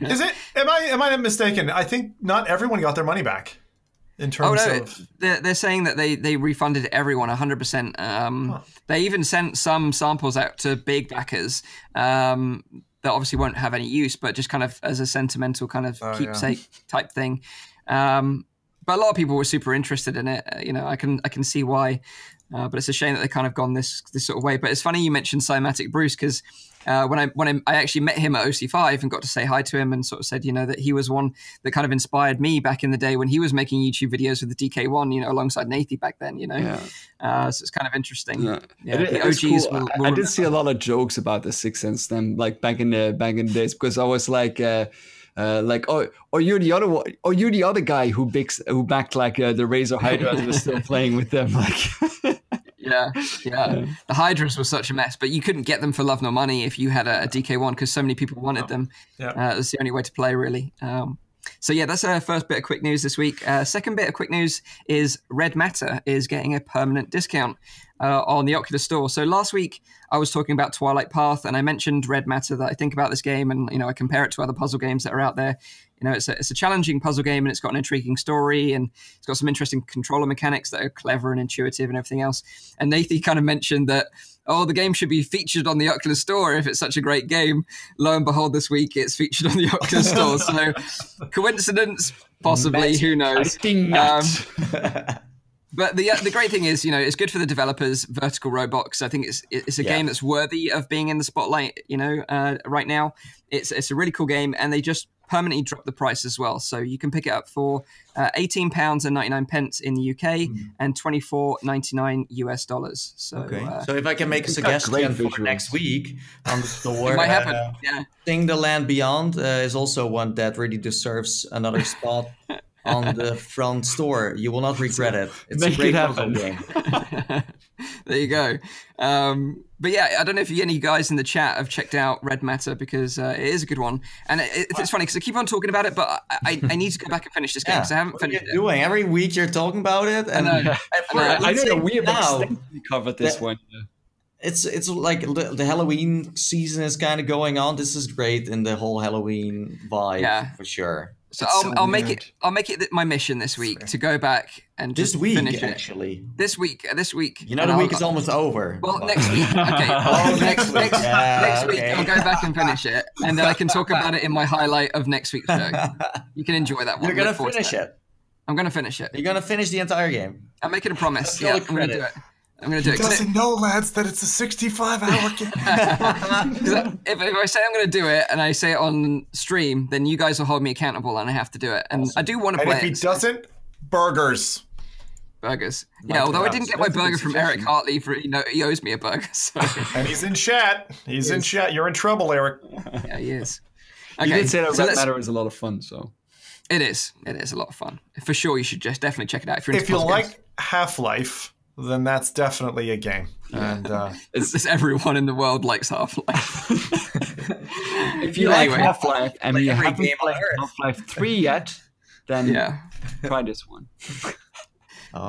Is it? Am I mistaken? I think not everyone got their money back. In terms of,
they're saying that they refunded everyone 100%. They even sent some samples out to big backers that obviously won't have any use, but just kind of as a sentimental kind of keepsake type thing. But a lot of people were super interested in it. I can see why. But it's a shame that they kind of gone this sort of way. But it's funny you mentioned Cymatic Bruce, because when I actually met him at OC5 and got to say hi to him and sort of said, that he was one that kind of inspired me back in the day when he was making YouTube videos with the DK1, alongside Nathy back then, So it's kind of interesting. The OGs
cool. I did see a lot of jokes about the Sixense then, like back in the days, because I was like, you're the other one, or you're the other guy who backed like the Razor Hydras was still playing with them, like.
Yeah. The Hydras were such a mess, but you couldn't get them for love nor money if you had a DK1 because so many people wanted them. That's the only way to play, really. So that's our first bit of quick news this week. Second bit of quick news is Red Matter is getting a permanent discount on the Oculus Store. So last week I was talking about Twilight Path, and I mentioned Red Matter, that I think about this game, and I compare it to other puzzle games that are out there. It's a challenging puzzle game, and it's got an intriguing story, and it's got some interesting controller mechanics that are clever and intuitive and everything else. And Nathy kind of mentioned that, the game should be featured on the Oculus Store if it's such a great game. Lo and behold, this week it's featured on the Oculus Store. So coincidence? Possibly, who knows?
I think not.
But the great thing is, it's good for the developers, Vertical Robot, because I think it's a game that's worthy of being in the spotlight, right now. It's a really cool game, and they just permanently dropped the price as well. So you can pick it up for £18.99 in the UK and $24.99 US. So,
so if I can make a suggestion for next week on the store,
it might happen.
Sing the Land Beyond is also one that really deserves another spot on the front store. You will not regret it. It's a great puzzle game.
There you go. But I don't know if any guys in the chat have checked out Red Matter, because it is a good one. And it's funny because I keep on talking about it, but I need to go back and finish this game because I haven't finished it.
Doing every week you're talking about it, and
I know we have extensively covered this one.
It's like the Halloween season is kind of going on. This is great in the whole Halloween vibe, for sure.
So I'll make it my mission this week to go back and just finish it.
Actually,
this week.
The week is almost over.
Well, next week. Okay. Next week I'll go back and finish it, and then I can talk about it in my highlight of next week's show. You can enjoy that one.
You're gonna finish it.
I'm gonna finish it.
You're gonna finish the entire game.
I'm making a promise. I'm gonna do it. I'm going to do it.
He doesn't know, lads, that it's a 65-hour game.
If I say I'm going to do it and I say it on stream, then you guys will hold me accountable and I have to do it. And I do want to play it.
And if he doesn't, burgers.
Although I didn't get my burger from Eric Hartley, he owes me a burger. So.
And he's in chat. He's in chat. You're in trouble, Eric.
Yeah, he is.
Okay, you did say that Red Matter is a lot of fun, so.
It is. It is a lot of fun. For sure, you should just definitely check it out.
If you like Half-Life, then that's definitely a game. And
it's everyone in the world likes Half-Life.
If you like Half-Life and you haven't played Half-Life 3 yet, then try this one.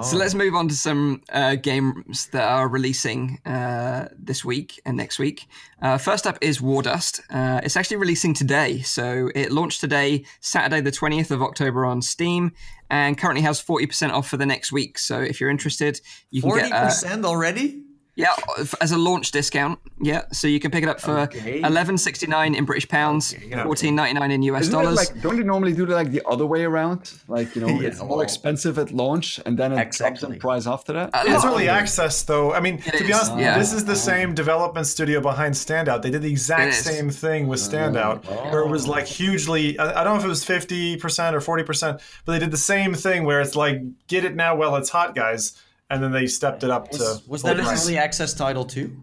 So let's move on to some games that are releasing this week and next week. First up is Wardust. It's actually releasing today. So it launched today, Saturday the 20th of October on Steam, and currently has 40% off for the next week. So if you're interested, you can get
40% already?
Yeah, as a launch discount. Yeah, so you can pick it up for $11.69 in British pounds, $14.99 in US dollars.
Don't they normally do like the other way around? Like, it's more expensive at launch and then it drops in price after that?
It's early access, though. I mean, to be honest, this is the same development studio behind Standout. They did the exact same thing with Standout, where it was like hugely, I don't know if it was 50% or 40%, but they did the same thing where it's like, get it now while it's hot, guys. And then they stepped it up to...
Was that an early access title too?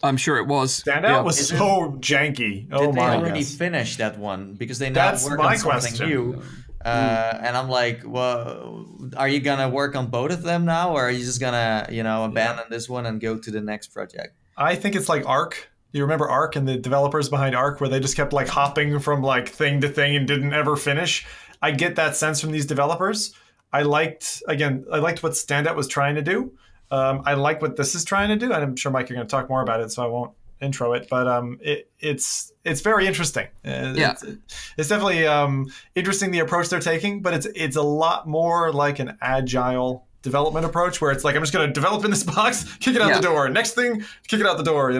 I'm sure it was.
Standout was so janky.
Did they already finish that one? Because they now work on something new. And I'm like, well, are you going to work on both of them now? Or are you just going to, abandon this one and go to the next project?
I think it's like Ark. You remember Ark and the developers behind Ark where they just kept like hopping from like thing to thing and didn't ever finish? I get that sense from these developers. I liked what Standout was trying to do. I like what this is trying to do, and I'm sure, Mike, you're going to talk more about it, so I won't intro it. But it's very interesting. It's definitely interesting the approach they're taking, but it's a lot more like an agile development approach where it's like, I'm just going to develop in this box, kick it out the door. Next thing, kick it out the door,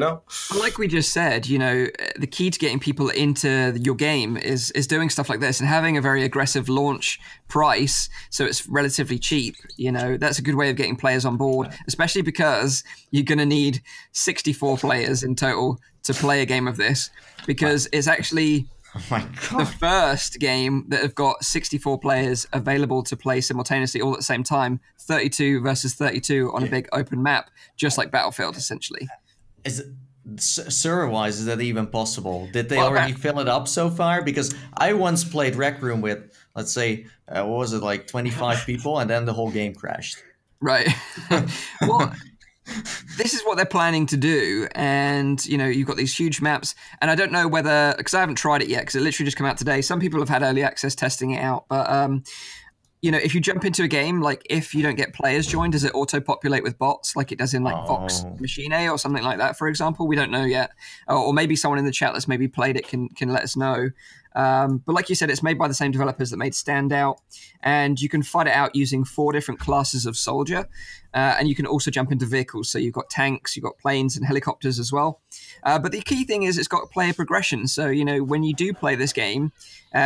Like we just said, the key to getting people into your game is doing stuff like this and having a very aggressive launch price so it's relatively cheap. That's a good way of getting players on board, especially because you're going to need 64 players in total to play a game of this, because it's actually...
Oh my God.
The first game that have got 64 players available to play simultaneously all at the same time, 32 versus 32 on a big open map, just like Battlefield, essentially.
Server-wise, is that even possible? Did they already fill it up so far? Because I once played Rec Room with, let's say, what was it, like 25 people, and then the whole game crashed.
Right. Well... This is what they're planning to do, and you've got these huge maps, and I don't know whether, because I haven't tried it yet because it literally just came out today. Some people have had early access testing it out, but if you jump into a game, like if you don't get players joined, does it auto-populate with bots like it does in like Vox Machine or something like that, for example? We don't know yet, or maybe someone in the chat that's maybe played it can let us know. But like you said, it's made by the same developers that made Standout, and you can fight it out using 4 different classes of soldier, and you can also jump into vehicles. So you've got tanks, you've got planes and helicopters as well. But the key thing is it's got player progression. So, when you do play this game,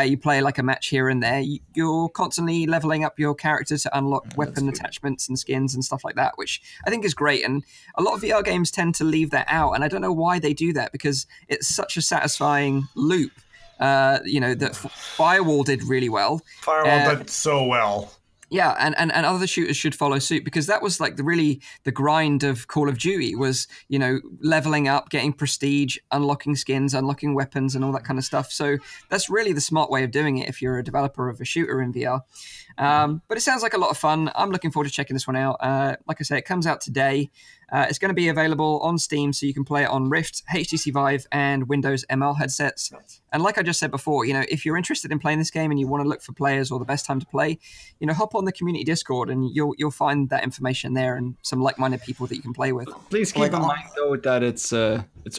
you play like a match here and there, you're constantly leveling up your character to unlock weapon attachments and skins and stuff like that, which I think is great. And a lot of VR games tend to leave that out, and I don't know why they do that, because it's such a satisfying loop. That Firewall did really well.
Firewall did so well.
Yeah, and other shooters should follow suit, because that was like the grind of Call of Duty was, leveling up, getting prestige, unlocking skins, unlocking weapons and all that kind of stuff. So that's really the smart way of doing it if you're a developer of a shooter in VR. But it sounds like a lot of fun. I'm looking forward to checking this one out. Like I say, it comes out today. It's going to be available on Steam, so you can play it on Rift, HTC Vive, and Windows ML headsets. And like I just said before, if you're interested in playing this game and you want to look for players or the best time to play, hop on the community Discord and you'll find that information there and some like-minded people that you can play with.
Please keep in mind though that it's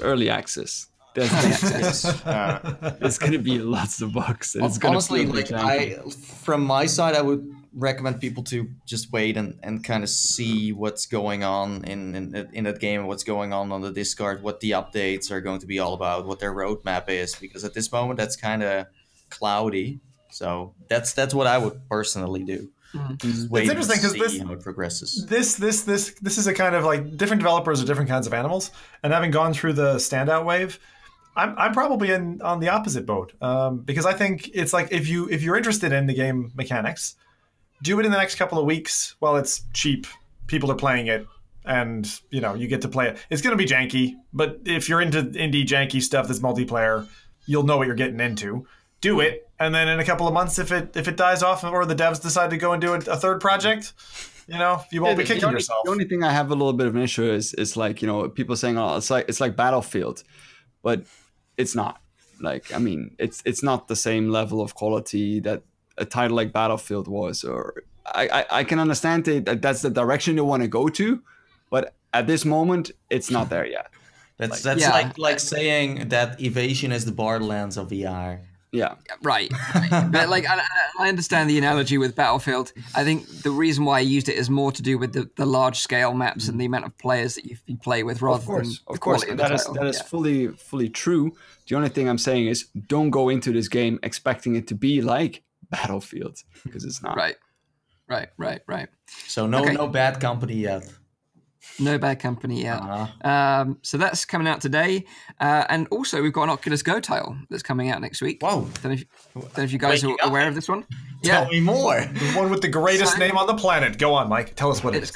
early access. There's going to be lots of bugs.
Honestly, from my side, I would recommend people to just wait and kind of see what's going on in that game, what's going on the Discord, what the updates are going to be all about, what their roadmap is, because at this moment that's kind of cloudy. So that's what I would personally do. Just wait. It's interesting because how it progresses.
This is a kind of like different developers are different kinds of animals, and having gone through the Standout wave, I'm probably on the opposite boat, because I think it's like if you're interested in the game mechanics, do it in the next couple of weeks while it's cheap. People are playing it, and you get to play it. It's going to be janky, but if you're into indie janky stuff that's multiplayer, you'll know what you're getting into. Do it, and then in a couple of months, if it dies off or the devs decide to go and do a third project, you won't be kicking yourself.
The only thing I have a little bit of an issue is like people saying, oh, it's like Battlefield, but it's not. Like, I mean, it's not the same level of quality that a title like Battlefield was, or I can understand that that's the direction they want to go to, but at this moment, it's not there yet.
That's
Yeah.
like saying that Evasion is the Borderlands of VR.
Yeah.
Right. But like, I understand the analogy with Battlefield. I think the reason why I used it is more to do with the large scale maps and the amount of players that you play with, rather than the quality of the title.
That is fully true. The only thing I'm saying is don't go into this game expecting it to be like Battlefield, because it's not.
Right.
So no Bad Company yet.
No Bad Company yet. So that's coming out today. And also, we've got an Oculus Go title that's coming out next week.
Whoa.
Don't know if you guys are aware of this one.
Tell me more.
The one with the greatest name on the planet. Go on, Mike. Tell us what it is.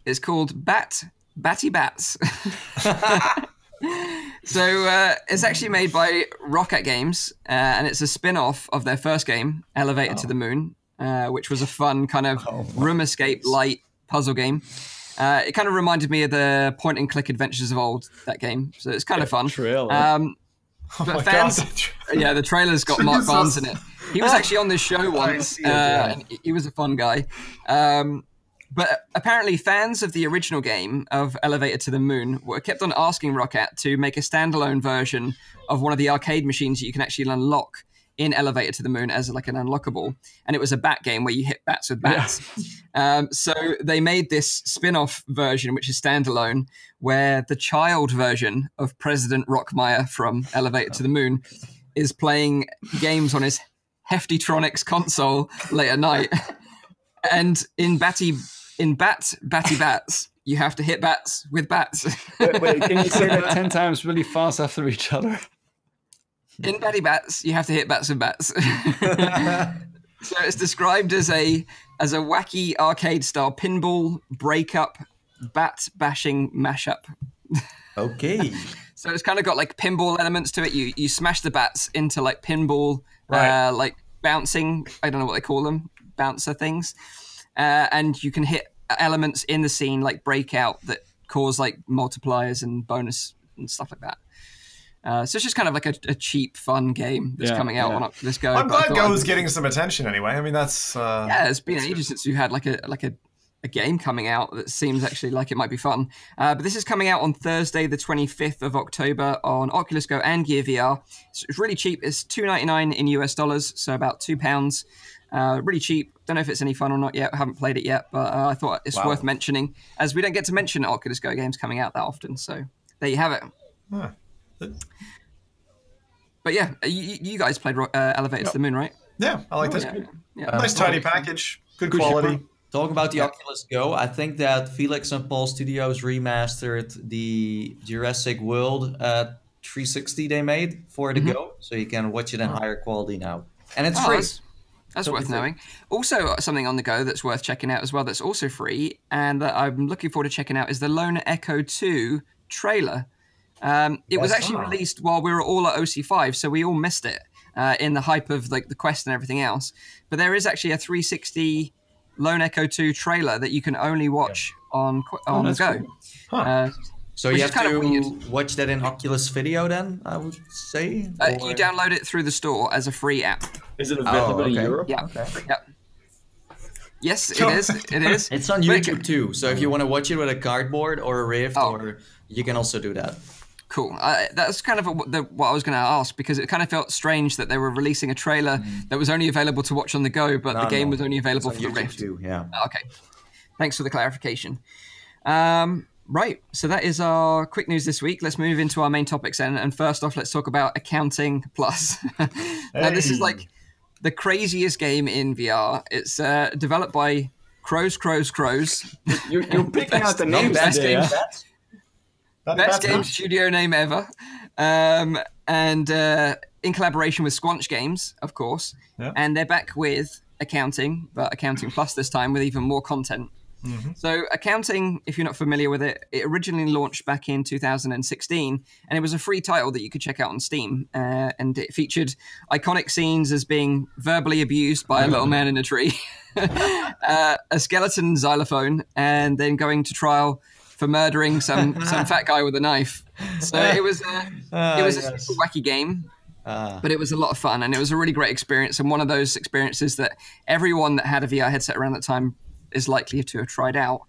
It's called Batty Bats. So it's actually made by Rocket Games, and it's a spin-off of their first game, Elevator to the Moon, which was a fun kind of room escape light puzzle game. It kind of reminded me of the point-and-click adventures of old, that game. So it's kind of fun. But fans, the trailer's got Mark Barnes in it. He was actually on this show once, and he was a fun guy. But apparently fans of the original game of Elevator to the Moon were kept on asking Rocket to make a standalone version of one of the arcade machines that you can actually unlock in Elevator to the Moon as like an unlockable. And it was a bat game where you hit bats with bats. So they made this spin-off version, which is standalone, where the child version of President Rockmeyer from Elevator to the Moon is playing games on his Heftytronics console late at night. And in Batty Bats, you have to hit bats with bats.
Wait, can you say that 10 times really fast after each other?
In Batty Bats, you have to hit bats with bats. So it's described as a wacky arcade-style pinball breakup, bat-bashing mashup.
Okay.
So it's kind of got like pinball elements to it. You smash the bats into like pinball, like bouncing, I don't know what they call them, bouncer things. And you can hit elements in the scene like breakout that cause like multipliers and bonus and stuff like that. So it's just kind of like a cheap, fun game that's coming out on Oculus Go.
I'm glad Go's getting some attention anyway. I mean, that's...
it's been ages since we've had like a game coming out that seems actually like it might be fun. But this is coming out on Thursday, the 25th of October on Oculus Go and Gear VR. It's really cheap. It's $2.99 in US dollars, so about £2. Really cheap. Don't know if it's any fun or not yet. I haven't played it yet, but I thought it's worth mentioning, as we don't get to mention Oculus Go games coming out that often. So there you have it.
Huh.
But yeah, you guys played Elevator to the Moon, right?
Yeah, I like this.
Yeah.
Nice, tidy package. Good quality.
Talking about the Oculus Go, I think that Felix and Paul Studios remastered the Jurassic World 360 they made for the Go, so you can watch it in higher quality now. And it's free.
That's worth knowing. Also, something on the Go that's worth checking out as well that's also free, and that I'm looking forward to checking out, is the Lone Echo 2 trailer. It was actually released while we were all at OC5, so we all missed it in the hype of like the Quest and everything else. But there is actually a 360 Lone Echo 2 trailer that you can only watch on the Go.
Cool.
So you have to watch that in Oculus Video then, I would say?
You download it through the store as a free app.
Is it available in Europe?
Yeah. Okay. Yep. Yes, it is. It is.
It's on YouTube too, so if you want to watch it with a cardboard or a Rift, or you can also do that.
Cool. That's kind of what I was going to ask, because it kind of felt strange that they were releasing a trailer that was only available to watch on the Go, but the game was only available for the Rift.
Too, yeah.
Okay. Thanks for the clarification. Right. So that is our quick news this week. Let's move into our main topics then. And first off, let's talk about Accounting Plus. Now, this is like the craziest game in VR. It's developed by Crows.
You're picking out the names.
Best game studio name ever. And in collaboration with Squanch Games, of course. Yeah. And they're back with Accounting, but Accounting Plus this time with even more content. So Accounting, if you're not familiar with it, it originally launched back in 2016, and it was a free title that you could check out on Steam. And it featured iconic scenes as being verbally abused by a little man in a tree, a skeleton xylophone, and then going to trial for murdering some fat guy with a knife. So it was a super wacky game. But it was a lot of fun, and it was a really great experience, and one of those experiences that everyone that had a VR headset around that time is likely to have tried out.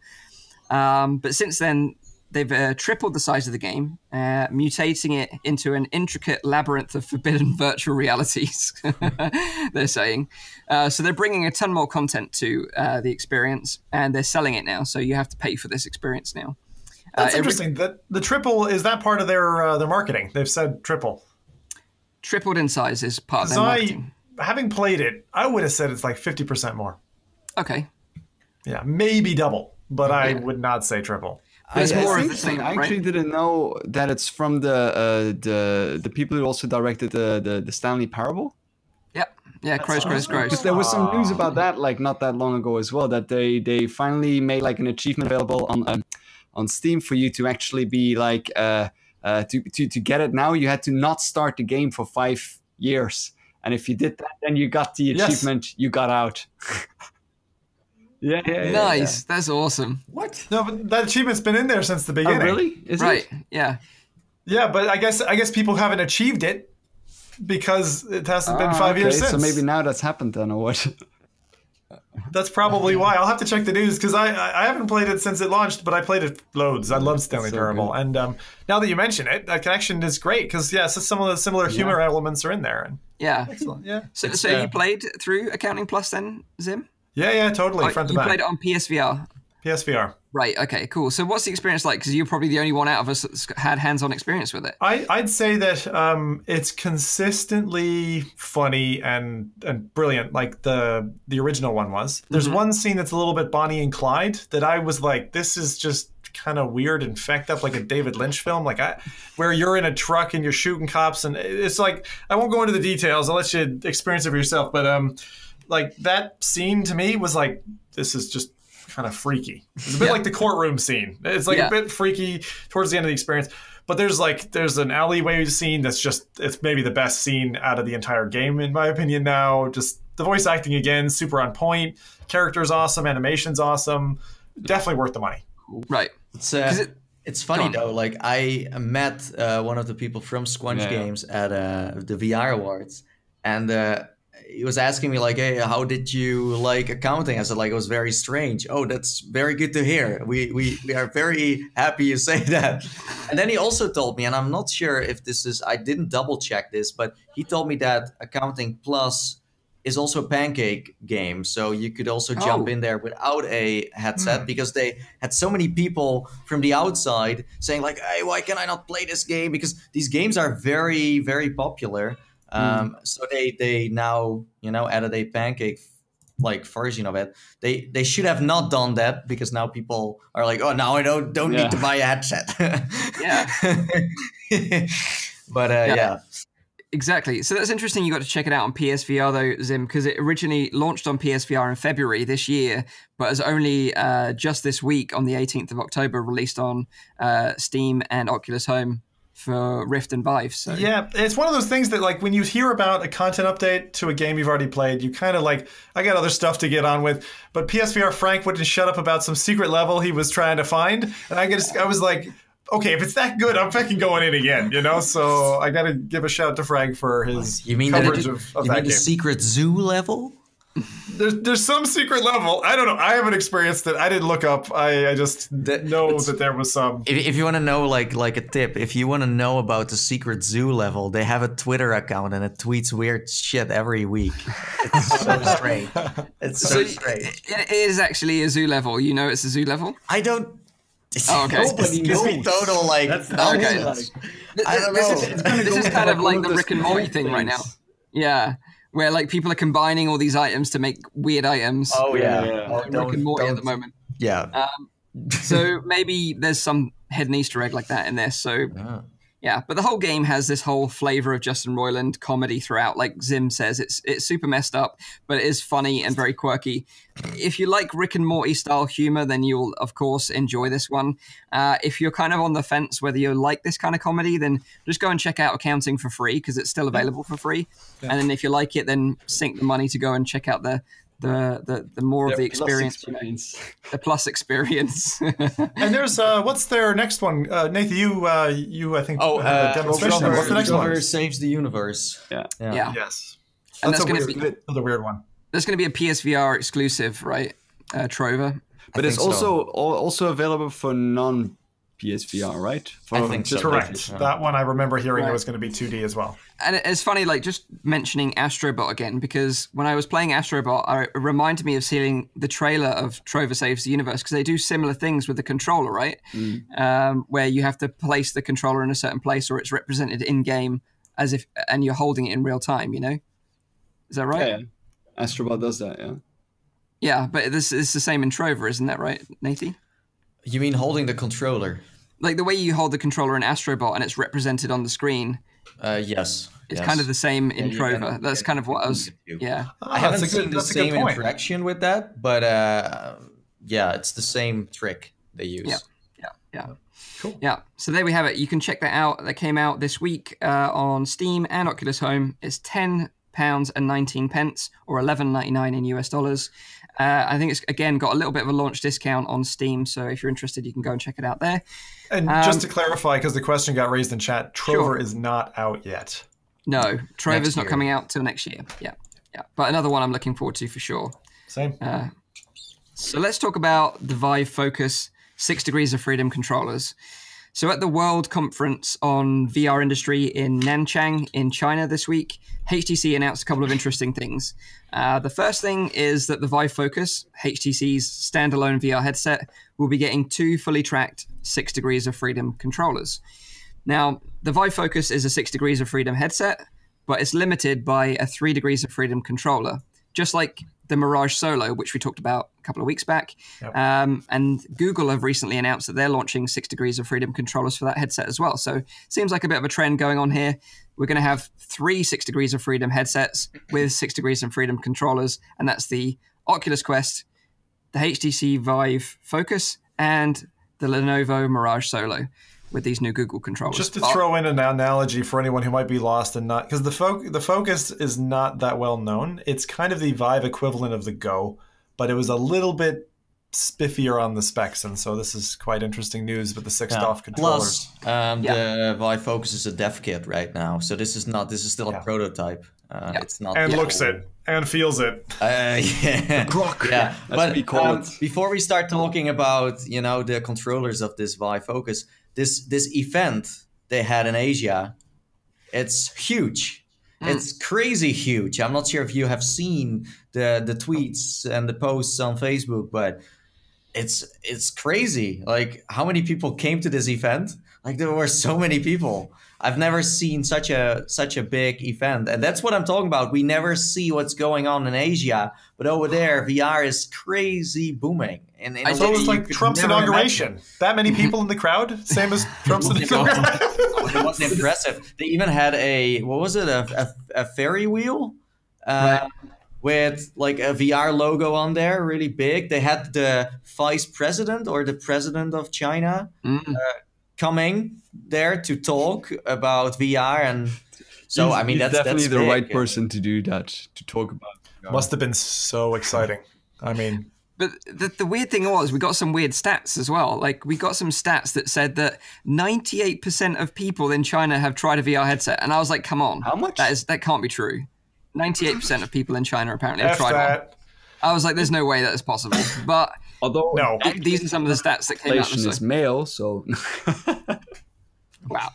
But since then, they've tripled the size of the game, mutating it into an intricate labyrinth of forbidden virtual realities, they're saying. So they're bringing a ton more content to the experience, and they're selling it now, so you have to pay for this experience now.
That's interesting. The triple, is that part of their marketing? They've said triple.
Tripled in size is part of their marketing.
Having played it, I would have said it's like 50% more.
Okay.
Yeah, maybe double, but I would not say triple.
It's more of the same,
I actually didn't know that it's from the people who also directed the Stanley Parable.
Yep. Yeah, Crows.
Because there was some news about that like not that long ago as well, that they finally made like an achievement available on Steam for you to actually be like to get it now. You had to not start the game for 5 years, and if you did that, then you got the achievement. Yes. You got out. Yeah,
nice. That's awesome.
What?
No, but that achievement's been in there since the beginning.
Oh, really? Is
right.
it?
Yeah.
Yeah, but I guess people haven't achieved it because it hasn't been 5 years since.
So maybe now that's happened then, or what?
That's probably why. I'll have to check the news because I haven't played it since it launched, but I played it loads. I love Stanley Parable, and now that you mention it, that connection is great because so some of the similar humor elements are in there. And
yeah,
excellent. Yeah.
So you played through Accounting Plus then, Zim?
Yeah, totally. Front to back.
You played it on PSVR?
PSVR.
Right, okay, cool. So what's the experience like? Because you're probably the only one out of us that's had hands-on experience with it.
I'd say that it's consistently funny and brilliant, like the original one was. There's one scene that's a little bit Bonnie and Clyde that I was like, this is just kind of weird and fecked up like a David Lynch film, where you're in a truck and you're shooting cops, and it's like, I won't go into the details. I'll let you experience it for yourself. But like that scene to me was like, this is just kind of freaky. It's a bit like the courtroom scene. It's like a bit freaky towards the end of the experience. But there's an alleyway scene that's it's maybe the best scene out of the entire game in my opinion now. Just the voice acting again, super on point. Character's awesome, animation's awesome. Definitely worth the money.
Right.
It's funny though. Like I met one of the people from Squanch Games at the VR Awards, and he was asking me like, "Hey, how did you like accounting?" I said like, it was very strange. Oh, that's very good to hear. We are very happy you say that. And then he also told me, and I'm not sure if this is, I didn't double check this, but he told me that Accounting Plus is also a pancake game. So you could also jump in there without a headset because they had so many people from the outside saying like, "Hey, why can I not play this game?" Because these games are very, very popular. So they now, added a pancake like version of it. They should have not done that because now people are like, oh, now I don't need to buy a headset. But yeah.
Exactly. So that's interesting. You got to check it out on PSVR though, Zim, because it originally launched on PSVR in February this year, but has only just this week on the 18th of October released on Steam and Oculus Home for Rift and Vive. So
yeah, it's one of those things that like when you hear about a content update to a game you've already played, you kind of like, I got other stuff to get on with. But PSVR Frank wouldn't shut up about some secret level he was trying to find, and I was like, okay, if it's that good, I'm fucking going in again, So I got to give a shout to Frank for his coverage of that game.
The secret zoo level?
There's some secret level. I don't know. I haven't experienced it. I didn't look up. I just know that there was some.
If you want to know, like a tip, if you want to know about the secret zoo level, they have a Twitter account and it tweets weird shit every week. It's so strange. It's so strange.
It is actually a zoo level. It's a zoo level?
I don't.
Oh, okay.
Nobody knows. Total like. That's
okay.
I don't know.
This is kind of like the Rick and Morty thing right now. Yeah. Where like people are combining all these items to make weird items.
Oh yeah,
Rick and Morty at the moment.
Yeah.
So maybe there's some hidden Easter egg like that in this. So yeah, but the whole game has this whole flavor of Justin Roiland comedy throughout. Like Zim says, it's super messed up, but it is funny and very quirky. If you like Rick and Morty style humor, then you'll of course enjoy this one. If you're kind of on the fence whether you like this kind of comedy, then just go and check out Accounting for free because it's still available for free. Yeah. And then if you like it, then sink the money to go and check out the the more of the experience, the plus experience.
And there's what's their next one? Nathan, you I think have a demonstration. What's the next one?
Trover Saves the Universe.
Yeah.
Yes.
And
That's
going to be
another weird one.
That's going to be a PSVR exclusive, right? Trover.
But it's also available for non-PSVR, right?
I think so.
Correct. That one I remember hearing it was going to be 2D as well.
And it's funny, like just mentioning Astrobot again, because when I was playing Astrobot, it reminded me of seeing the trailer of Trover Saves the Universe, because they do similar things with the controller, right? Where you have to place the controller in a certain place, or it's represented in game as if, and you're holding it in real time. You know, is that right?
Yeah. Astrobot does that. Yeah.
Yeah, but this is the same in Trover, isn't that right, Nathan?
You mean holding the controller?
Like the way you hold the controller in Astrobot and it's represented on the screen.
Yes.
It's kind of the same in Trover. That's kind of what I was. Yeah.
I haven't seen the same interaction with that, but yeah, it's the same trick they use.
Yeah.
Cool.
Yeah. So there we have it. You can check that out. That came out this week on Steam and Oculus Home. It's £10.19 or $11.99 in US dollars. I think it's again got a little bit of a launch discount on Steam, so if you're interested, you can go and check it out there.
And just to clarify, because the question got raised in chat, Trover is not out yet.
No, Trover's not coming out till next year. Yeah. But another one I'm looking forward to for sure.
Same.
So let's talk about the Vive Focus 6 Degrees of Freedom controllers. So at the World Conference on VR Industry in Nanchang in China this week, HTC announced a couple of interesting things. The first thing is that the Vive Focus, HTC's standalone VR headset, will be getting 2 fully tracked 6 Degrees of Freedom controllers. Now, the Vive Focus is a 6 Degrees of Freedom headset, but it's limited by a 3 Degrees of Freedom controller, just like the Mirage Solo, which we talked about a couple of weeks back.
Yep.
And Google have recently announced that they're launching 6 Degrees of Freedom controllers for that headset as well. So seems like a bit of a trend going on here. We're going to have 3 6 Degrees of Freedom headsets with 6 Degrees of Freedom controllers, and that's the Oculus Quest, the HTC Vive Focus, and the Lenovo Mirage Solo with these new Google controllers.
Just to throw in an analogy for anyone who might be lost and not, because the Focus is not that well known. It's kind of the Vive equivalent of the Go, but it was a little bit spiffier on the specs, and so this is quite interesting news with the 6DoF controllers.
Plus, the Vive Focus is a dev kit right now, so this is still a prototype. It's not,
and looks it and feels it.
But before we start talking about the controllers of this Vive Focus, this event they had in Asia, it's huge. It's crazy huge. I'm not sure if you have seen the tweets and the posts on Facebook, but it's crazy. Like how many people came to this event? Like there were so many people. I've never seen such a big event, and that's what I'm talking about. We never see what's going on in Asia, but over there, VR is crazy booming. And
I thought it was like Trump's inauguration. That many people in the crowd, same as Trump's inauguration.
It was impressive. They even had a ferry wheel with like a VR logo on there, really big. They had the vice president or the president of China coming there to talk about VR, and so I mean that's
definitely the
big.
right person to do that, to talk about VR.
Must have been so exciting. I mean,
but the weird thing was we got some weird stats as well. Like we got some stats that said that 98% of people in China have tried a VR headset, and I was like, come on,
how much?
That can't be true. 98% of people in China apparently have tried one. I was like, there's no way that's possible. But
although
these are some of the stats that came out.
Is male, so
wow,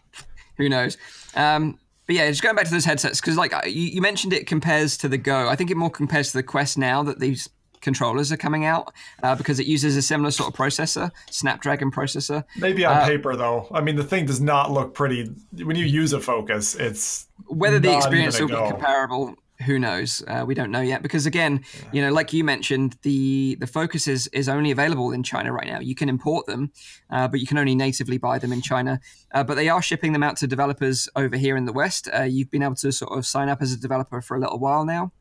who knows? But yeah, just going back to those headsets, because like you mentioned, it compares to the Go. I think it more compares to the Quest now that these controllers are coming out because it uses a similar sort of processor, Snapdragon processor.
Maybe on paper, though. I mean, the thing does not look pretty. When you use a Focus, it's
whether the experience will be comparable. Who knows? We don't know yet because, again, like you mentioned, the Focus is only available in China right now. You can import them, but you can only natively buy them in China. But they are shipping them out to developers over here in the West. You've been able to sort of sign up as a developer for a little while now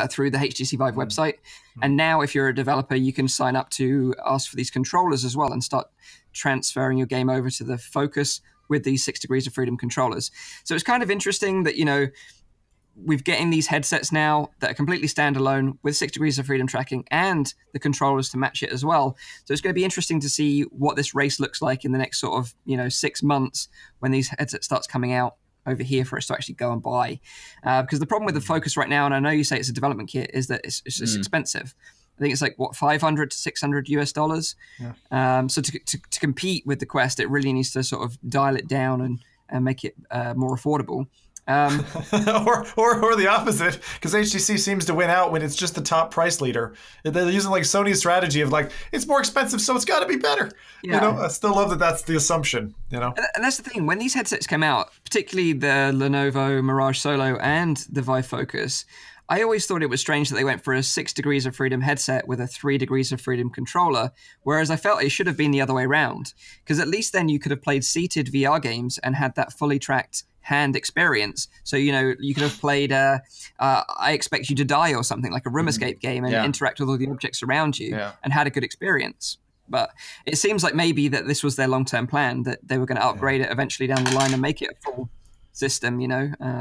through the HTC Vive website. And now if you're a developer, you can sign up to ask for these controllers as well and start transferring your game over to the Focus with these 6 Degrees of Freedom controllers. So it's kind of interesting that, we're getting these headsets now that are completely standalone with 6 degrees of freedom tracking and the controllers to match it as well. So it's going to be interesting to see what this race looks like in the next sort of 6 months when these headsets starts coming out over here for us to actually go and buy. Because the problem with the Focus right now, and I know you say it's a development kit, is that it's just expensive. I think it's like what, $500 to $600 US. So to compete with the Quest, it really needs to sort of dial it down and make it more affordable.
Or the opposite, because HTC seems to win out when it's just the top price leader. They're using like Sony's strategy of like, it's more expensive, so it's got to be better.
Yeah.
I still love that that's the assumption.
And that's the thing, when these headsets come out, particularly the Lenovo Mirage Solo and the Vive Focus, I always thought it was strange that they went for a 6 degrees of freedom headset with a 3 degrees of freedom controller, whereas I felt it should have been the other way around, because at least then you could have played seated VR games and had that fully tracked hand experience. So, you could have played I Expect You to Die or something, like a room escape game, and interact with all the objects around you and had a good experience. But it seems like maybe that this was their long-term plan, that they were going to upgrade it eventually down the line and make it a full system,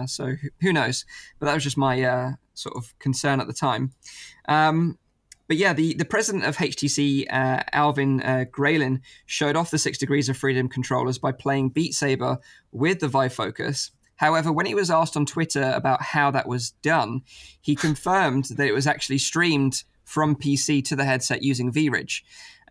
so who knows? But that was just my sort of concern at the time. But yeah, the president of HTC, Alvin Graylin, showed off the 6 degrees of freedom controllers by playing Beat Saber with the Vive Focus. However, when he was asked on Twitter about how that was done, he confirmed that it was actually streamed from PC to the headset using VRidge.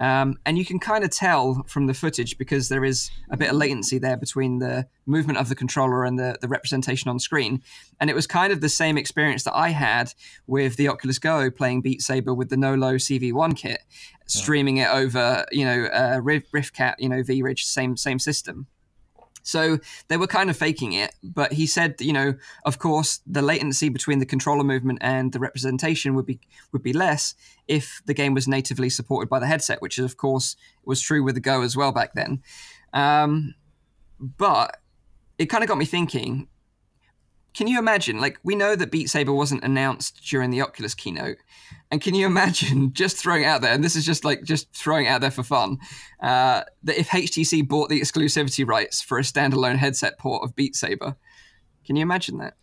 And you can kind of tell from the footage, because there is a bit of latency there between the movement of the controller and the representation on screen. And it was kind of the same experience that I had with the Oculus Go playing Beat Saber with the Nolo CV1 kit, streaming it over, Riftcat, VRidge, same system. So they were kind of faking it, but he said, of course, the latency between the controller movement and the representation would be less if the game was natively supported by the headset, which of course was true with the Go as well back then. But it kind of got me thinking, can you imagine, like, we know that Beat Saber wasn't announced during the Oculus keynote, and can you imagine, just throwing it out there, and this is just throwing it out there for fun, that if HTC bought the exclusivity rights for a standalone headset port of Beat Saber? Can you imagine that?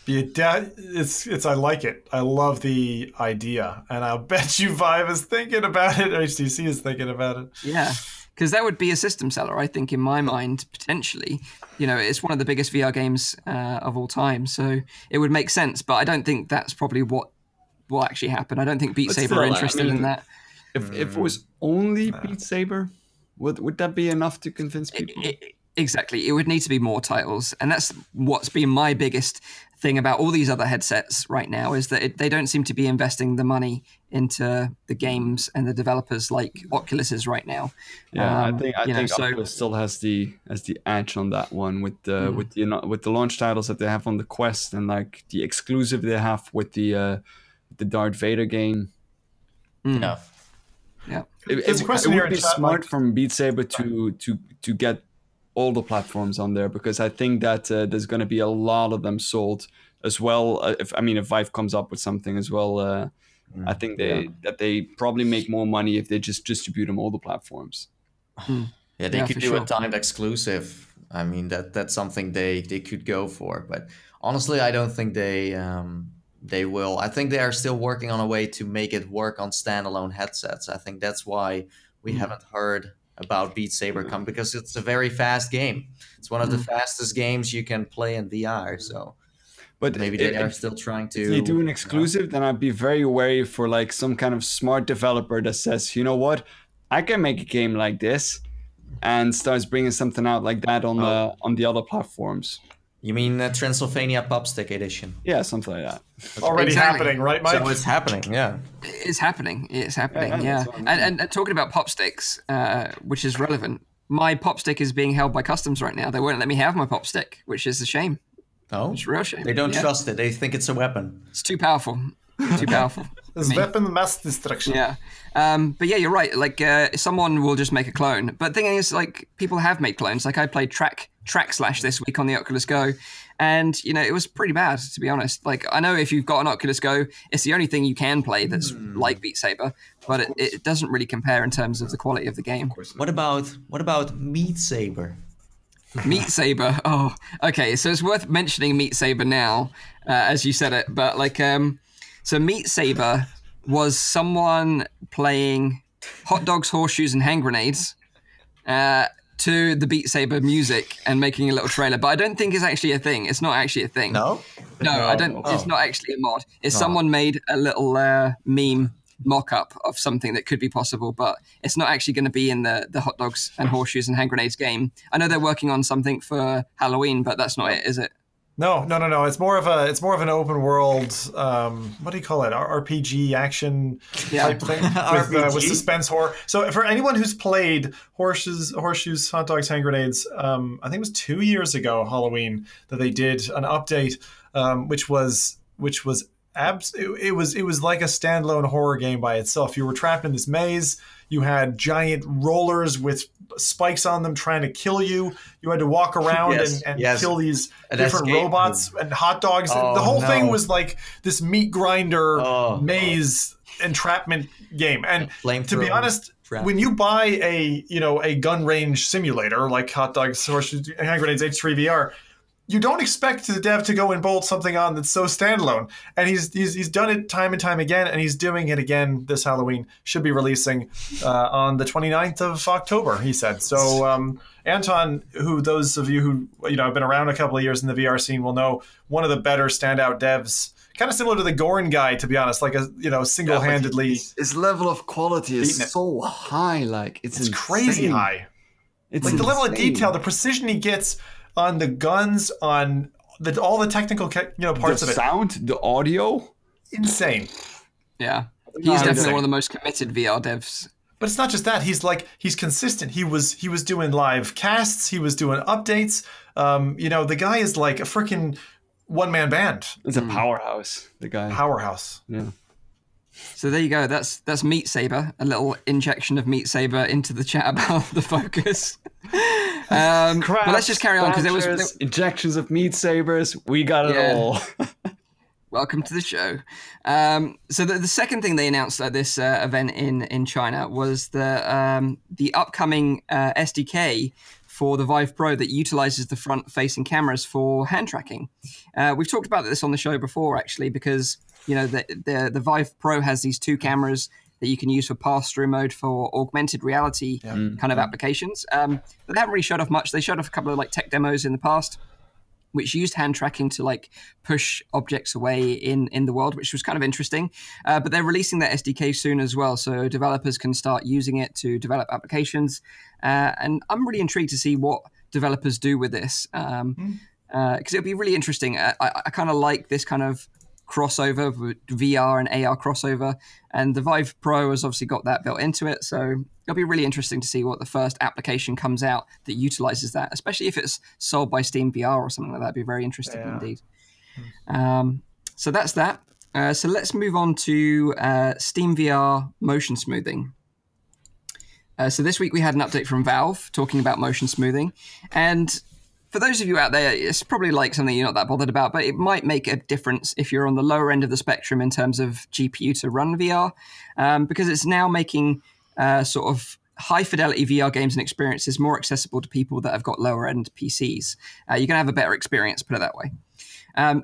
I like it. I love the idea, and I'll bet you Vive is thinking about it. HTC is thinking about it.
Yeah. Because that would be a system seller, I think, in my mind, potentially. It's one of the biggest VR games of all time, so it would make sense. But I don't think that's probably what will actually happen. I don't think Beat Saber are interested in that.
If it was only Beat Saber, would that be enough to convince people?
Exactly. It would need to be more titles. And that's what's been my biggest thing about all these other headsets right now, is that they don't seem to be investing the money into the games and the developers like Oculus is right now.
Yeah, I think Oculus still has the edge on that one with the launch titles that they have on the Quest, and like the exclusive they have with the Darth Vader game.
Yeah.
It would be smart from Beat Saber to get all the platforms on there, because I think that there's going to be a lot of them sold as well. If Vive comes up with something as well, I think they probably make more money if they just distribute them all the platforms.
Yeah, they could do a timed exclusive. I mean, that's something they could go for. But honestly, I don't think they will. I think they are still working on a way to make it work on standalone headsets. I think that's why we haven't heard about Beat Saber come, because it's a very fast game. It's one of the fastest games you can play in VR. So, but maybe they are still trying to.
If they do an exclusive, then I'd be very wary for like some kind of smart developer that says, you know what, I can make a game like this, and starts bringing something out like that on the other platforms.
You mean the Transylvania Popstick edition?
Yeah, something like that.
Already happening, right, Mike?
So it's happening, yeah.
It's happening, yeah. And talking about Popsticks, which is relevant, my Popstick is being held by customs right now. They won't let me have my Popstick, which is a shame.
Oh?
It's a real shame.
They don't trust it. They think it's a weapon.
It's too powerful. Too powerful.
It's weapon mass destruction.
Yeah. But yeah, you're right. Like, someone will just make a clone. But the thing is, like, people have made clones. Like, I played Track Slash this week on the Oculus Go, and it was pretty bad, to be honest. Like, I know if you've got an Oculus Go, it's the only thing you can play that's like Beat Saber, but it doesn't really compare in terms of the quality of the game.
What about Meat Saber?
Meat Saber. Oh, okay. So it's worth mentioning Meat Saber now, as you said it. But like, so Meat Saber was someone playing hot dogs, horseshoes, and hand grenades to the Beat Saber music and making a little trailer. But I don't think it's actually a thing. It's not actually a thing.
No,
I don't. It's not actually a mod. It's someone made a little meme mock-up of something that could be possible, but it's not actually going to be in the hot dogs and horseshoes and hand grenades game. I know they're working on something for Halloween, but that's not it, is it?
No. It's more of an open world. What do you call it? RPG action type thing with suspense horror. So for anyone who's played horseshoes, hot dogs, hand grenades, I think it was 2 years ago Halloween that they did an update, which was it was like a standalone horror game by itself. You were trapped in this maze. You had giant rollers with spikes on them trying to kill you. You had to walk around and kill these different robots and hot dogs. The whole thing was like this meat grinder maze entrapment game. And to be honest, when you buy a gun range simulator like hot dogs, horseshoes, hand grenades, H3VR, you don't expect the dev to go and bolt something on that's so standalone. And he's done it time and time again, and he's doing it again this Halloween. Should be releasing on the 29th of October, he said. So Anton, who those of you who have been around a couple of years in the VR scene will know, one of the better standout devs, kind of similar to the Gorn guy, to be honest, like single-handedly.
His level of quality is so high, like it's
crazy high. It's like the level of detail, the precision he gets on the guns, on all the technical parts of it.
The sound, the audio.
Insane.
Yeah. He's definitely one of the most committed VR devs.
But it's not just that. He's consistent. He was doing live casts. He was doing updates. The guy is like a freaking one-man band.
It's a powerhouse, the guy.
Powerhouse.
Yeah.
So there you go. That's Meat Saber. A little injection of Meat Saber into the chat about the focus. Well, let's just carry on because there was
injections of Meat Sabers. We got it all.
Welcome to the show. So the second thing they announced at this event in China was the upcoming SDK for the Vive Pro that utilizes the front-facing cameras for hand tracking. We've talked about this on the show before, actually, because the Vive Pro has these two cameras that you can use for pass-through mode for augmented reality kind of applications. But they haven't really showed off much. They showed off a couple of tech demos in the past, which used hand tracking to push objects away in the world, which was kind of interesting. But they're releasing their SDK soon as well, so developers can start using it to develop applications. And I'm really intrigued to see what developers do with this, because it'll be really interesting. I kind of like this kind of crossover, VR and AR crossover, and the Vive Pro has obviously got that built into it, so it'll be really interesting to see what the first application comes out that utilizes that, especially if it's sold by SteamVR or something like that. It'd be very interesting indeed. So that's that. So let's move on to SteamVR motion smoothing. So this week we had an update from Valve talking about motion smoothing, and for those of you out there, it's probably something you're not that bothered about, but it might make a difference if you're on the lower end of the spectrum in terms of GPU to run VR, because it's now making sort of high-fidelity VR games and experiences more accessible to people that have got lower-end PCs. You're going to have a better experience, put it that way.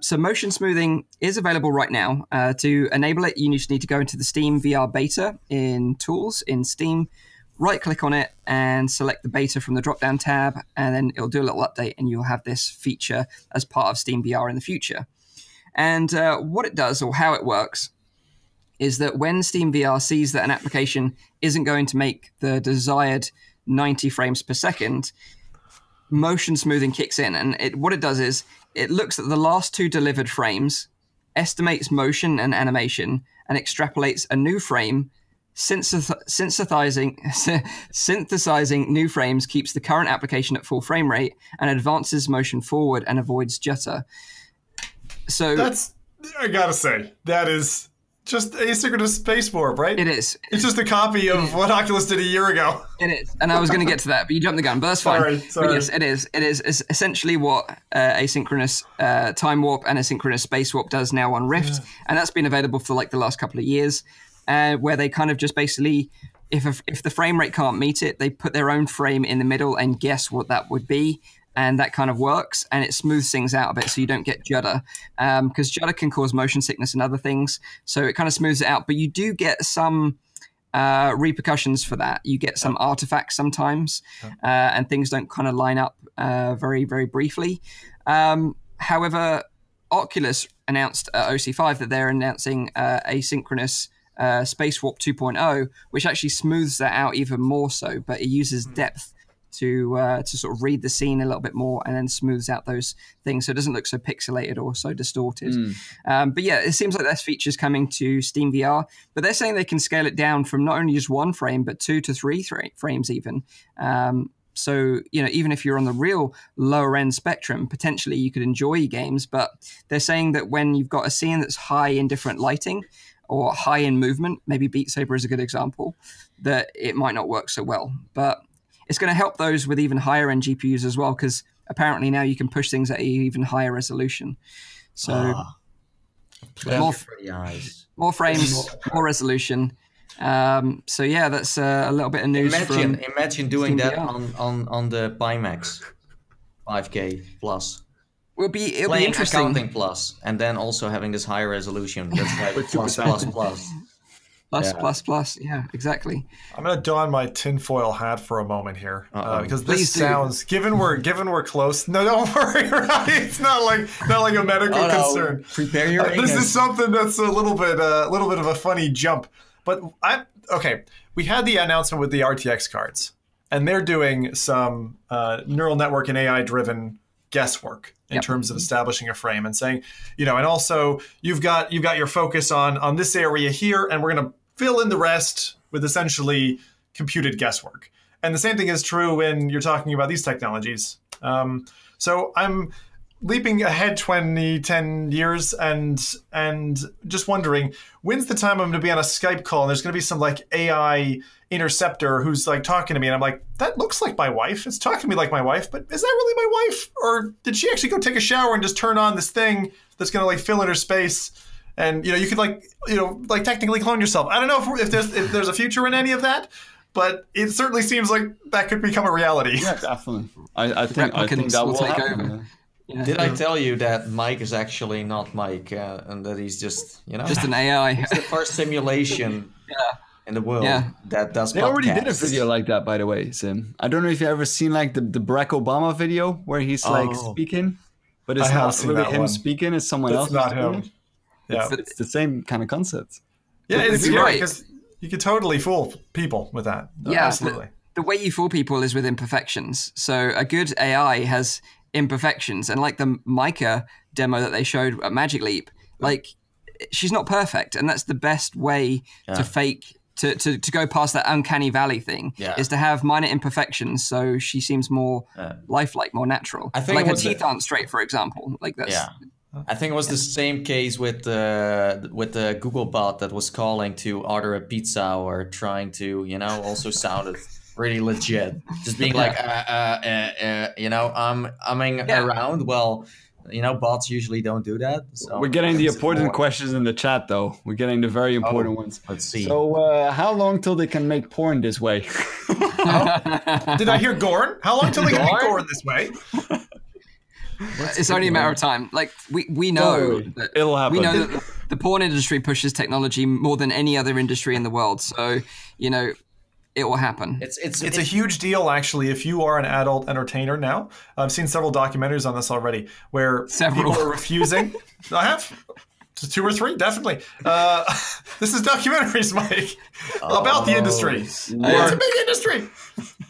So motion smoothing is available right now. To enable it, you just need to go into the SteamVR beta in Tools in Steam, right-click on it and select the beta from the drop-down tab, and then it'll do a little update and you'll have this feature as part of SteamVR in the future. And what it does, or how it works, is that when SteamVR sees that an application isn't going to make the desired 90 frames per second, motion smoothing kicks in. And what it does is it looks at the last two delivered frames, estimates motion and animation, and extrapolates a new frame. Synthesizing new frames keeps the current application at full frame rate and advances motion forward and avoids jitter. So
I gotta say, that is just asynchronous space warp, right?
It is.
It's just a copy of what Oculus did a year ago.
It is. And I was going to get to that, but you jumped the gun. But that's fine.
Sorry.
But yes, it is. It is essentially what asynchronous time warp and asynchronous space warp does now on Rift. Yeah. And that's been available for the last couple of years. Where they kind of just basically, if the frame rate can't meet it, they put their own frame in the middle and guess what that would be. and that kind of works, and it smooths things out a bit so you don't get judder, because judder can cause motion sickness and other things. So it kind of smooths it out, but you do get some repercussions for that. You get some artifacts sometimes, and things don't kind of line up very, very briefly. However, Oculus announced at OC5 that they're announcing asynchronous Space Warp 2.0, which actually smooths that out even more so, but it uses depth to sort of read the scene a little bit more and then smooths out those things so it doesn't look so pixelated or so distorted. But yeah, it seems like there's features coming to SteamVR, but they're saying they can scale it down from not only just 1 frame, but 2 to 3 frames even. So, even if you're on the real lower end spectrum, potentially you could enjoy your games, but they're saying that when you've got a scene that's high in different lighting or high in movement, maybe Beat Saber is a good example, that it might not work so well. But it's going to help those with even higher end GPUs as well, because apparently now you can push things at an even higher resolution. So more frames, more resolution. So yeah, that's a little bit of news.
Imagine doing
SteamVR.
that on the Pimax 5K plus.
It'll be interesting.
Accounting plus, and then also having this higher resolution. That's like plus. Yeah, exactly.
I'm gonna don my tinfoil hat for a moment here, because this sounds. Given we're close. No, don't worry. Right? It's not like a medical concern.
No. Prepare your.
This is something that's a little bit of a funny jump. But we had the announcement with the RTX cards, and they're doing some neural network and AI driven guesswork in terms of establishing a frame and saying, and also you've got your focus on this area here, and we're going to fill in the rest with essentially computed guesswork. And the same thing is true when you're talking about these technologies. So I'm leaping ahead 10 years and just wondering, when's the time I'm going to be on a Skype call and there's going to be some like AI interceptor who's like talking to me, and I'm like, that looks like my wife. It's talking to me like my wife, but is that really my wife? Or did she actually go take a shower and just turn on this thing that's going to like fill in her space? And you could like technically clone yourself. I don't know if there's a future in any of that, but it certainly seems like that could become a reality.
Yeah, definitely. I think that will take over.
Yeah.
Did I tell you that Mike is actually not Mike, and that he's just
just an AI?
It's the first simulation in the world that does.
They already did a video like that, by the way, Sim. I don't know if you ever seen like the Barack Obama video where he's like speaking, but it's not really him speaking; it's someone else.
It's not him.
Yeah, it's the same kind of concept.
Yeah, it's scary because you could totally fool people with that.
Yeah,
absolutely.
The way you fool people is with imperfections. So a good AI has imperfections, and like the Micah demo that they showed at Magic Leap, like she's not perfect, and that's the best way to fake to go past that uncanny valley thing is to have minor imperfections, so she seems more lifelike, more natural. I think like her teeth aren't straight, for example. Like that's
I think it was the same case with the Google bot that was calling to order a pizza or trying to, also sounded really legit. Just being like, I'm umming around. Well, bots usually don't do that. So
we're getting the important questions in the chat, though. We're getting the very important ones.
Let's see.
So, how long till they can make porn this way?
Did I hear Gorn? How long till they can make Gorn this way?
It's only a matter of time. Like we know that
it'll happen.
We know that the porn industry pushes technology more than any other industry in the world. So it will happen.
It's a huge deal, actually, if you are an adult entertainer now. I've seen several documentaries on this already where people are refusing. I have 2 or 3, definitely. This is documentaries, Mike, about the industry. It's a big industry.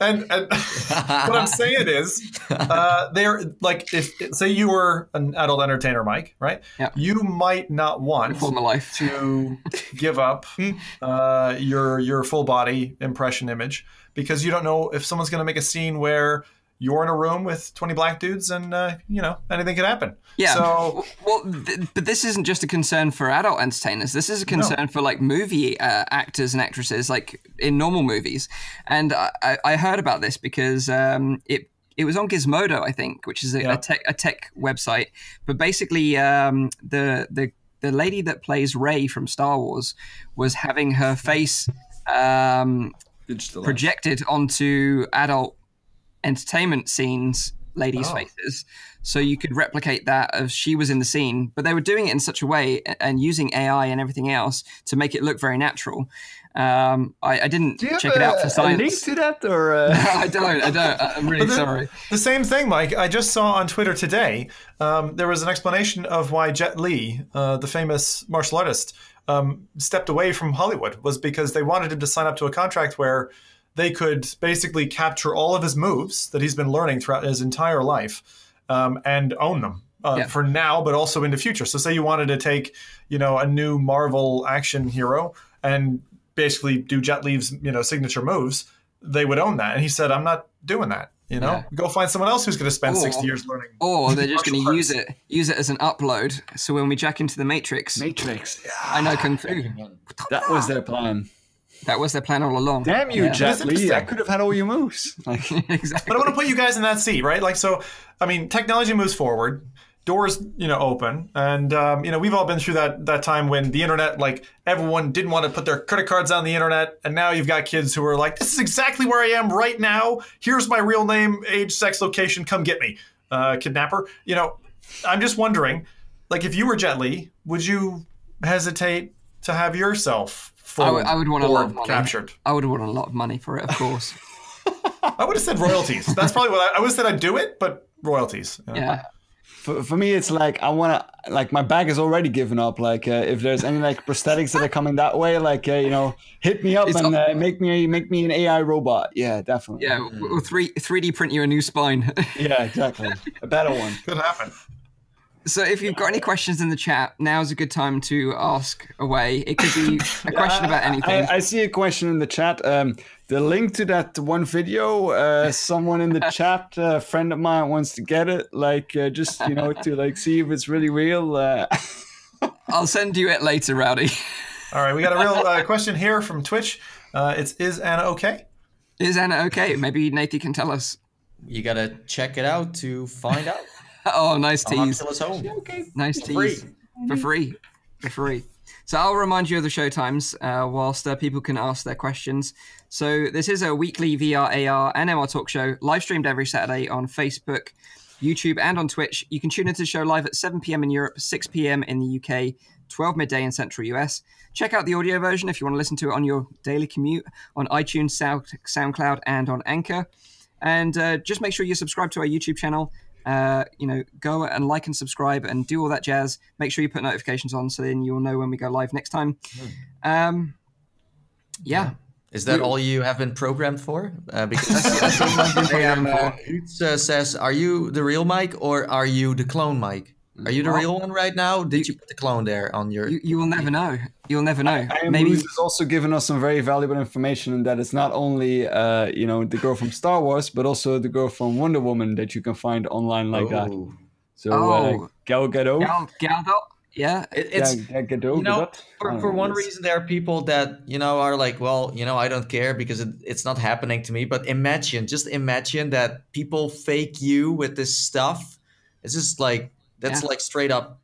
And what I'm saying is, they're like, if say you were an adult entertainer, Mike, right?
Yeah.
You might not want to give up your full body impression image because you don't know if someone's going to make a scene where you're in a room with 20 black dudes and, anything could happen.
Yeah.
So,
but this isn't just a concern for adult entertainers. This is a concern for like movie actors and actresses, like in normal movies. And I heard about this because it was on Gizmodo, I think, which is a tech website. But basically, the lady that plays Rey from Star Wars was having her face projected onto adult entertainment scenes ladies' faces. So you could replicate that as she was in the scene, but they were doing it in such a way and using AI and everything else to make it look very natural. I didn't check it out for science.
Do you have a link to that? Or
I don't. I'm really sorry.
The same thing, Mike. I just saw on Twitter today, there was an explanation of why Jet Li, the famous martial artist, stepped away from Hollywood, was because they wanted him to sign up to a contract where they could basically capture all of his moves that he's been learning throughout his entire life and own them for now, but also in the future. So say you wanted to take, a new Marvel action hero and basically do Jet Li's, signature moves, they would own that. And he said, I'm not doing that. Go find someone else who's going to spend 60 years learning.
Or they're just going to use it as an upload. So when we jack into the Matrix. I know Kung Fu.
That was their plan.
That was their plan all along.
Damn you, Jet Li. I could have had all your moves.
Exactly.
But I want to put you guys in that seat, right? Technology moves forward. Doors, open. And, we've all been through that time when the internet, everyone didn't want to put their credit cards on the internet. And now you've got kids who are like, this is exactly where I am right now. Here's my real name, age, sex, location. Come get me. Kidnapper. I'm just wondering, if you were Jet Li, would you hesitate to have yourself
I would want a lot of money.
Captured? I
would want a lot of money for it, of course.
I would have said royalties. That's probably what I would have said I'd do it, but royalties.
Yeah.
For me, it's I want to, my bag is already given up. If there's any prosthetics that are coming that way, hit me up and make me an AI robot. Yeah, definitely.
Yeah, we'll 3D print you a new spine.
Yeah, exactly. A better one.
Could happen.
So if you've got any questions in the chat, now's a good time to ask away. It could be a question about anything.
I see a question in the chat. The link to that one video, someone in the chat, a friend of mine wants to get it, just, to see if it's really real.
I'll send you it later, Rowdy.
All right, we got a real question here from Twitch. Is Anna okay?
Is Anna okay? Maybe Nathan can tell us.
You got to check it out to find out.
Oh, nice tease.
Okay.
Nice tease. For free. So I'll remind you of the show times whilst people can ask their questions. So this is a weekly VR, AR, and MR talk show, live streamed every Saturday on Facebook, YouTube, and on Twitch. You can tune into the show live at 7 p.m. in Europe, 6 p.m. in the UK, 12 midday in Central US. Check out the audio version if you want to listen to it on your daily commute on iTunes, SoundCloud, and on Anchor. And just make sure you subscribe to our YouTube channel. Go and like and subscribe and do all that jazz. Make sure you put notifications on so then you'll know when we go live next time.
Is that all you have been programmed for? Because says, are you the real Mike or are you the clone Mike? Are you the real one right now? Did you put the clone there on your...
You will never know. You'll never know.
Maybe has also given us some very valuable information, and that it's not only the girl from Star Wars, but also the girl from Wonder Woman that you can find online that. So Gal Gadot.
Gal Gadot. Yeah,
it's for one reason there are people that are like, well, I don't care because it's not happening to me. But just imagine that people fake you with this stuff. It's just that's straight up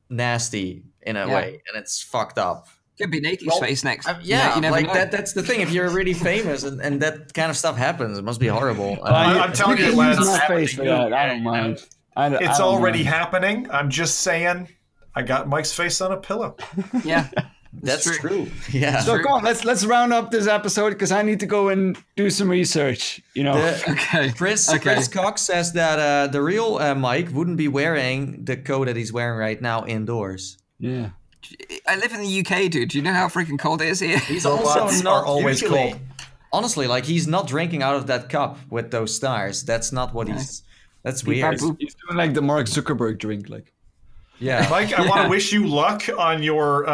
nasty in a way, and it's fucked up.
Could be Nathan's face next.
You never know. That's the thing. If you're really famous and that kind of stuff happens, it must be horrible.
I'm telling you, lads,
I don't mind.
It's already happening. I'm just saying. I got Mike's face on a pillow.
Yeah,
that's true. Yeah.
So come on, let's round up this episode because I need to go and do some research.
Okay.
Chris Cox says that the real Mike wouldn't be wearing the coat that he's wearing right now indoors.
Yeah.
I live in the UK, dude. Do you know how freaking cold it is here?
He's also not always cold. Honestly, he's not drinking out of that cup with those stars. That's not what he's. That's weird.
He's doing the Mark Zuckerberg drink,
Yeah, Mike, I want to wish you luck on your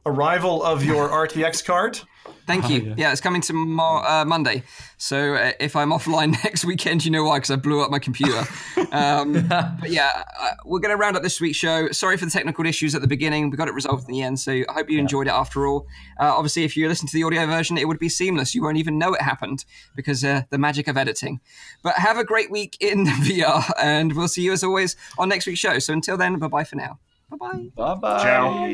arrival of your RTX card.
Thank you. Yeah, it's coming tomorrow, Monday. So if I'm offline next weekend, you know why, because I blew up my computer. But yeah, we're going to round up this week's show. Sorry for the technical issues at the beginning. We got it resolved in the end, so I hope you enjoyed it after all. Obviously, if you listen to the audio version, it would be seamless. You won't even know it happened because the magic of editing. But have a great week in VR, and we'll see you as always on next week's show. So until then, bye-bye for now. Bye-bye.
Bye-bye.
Ciao.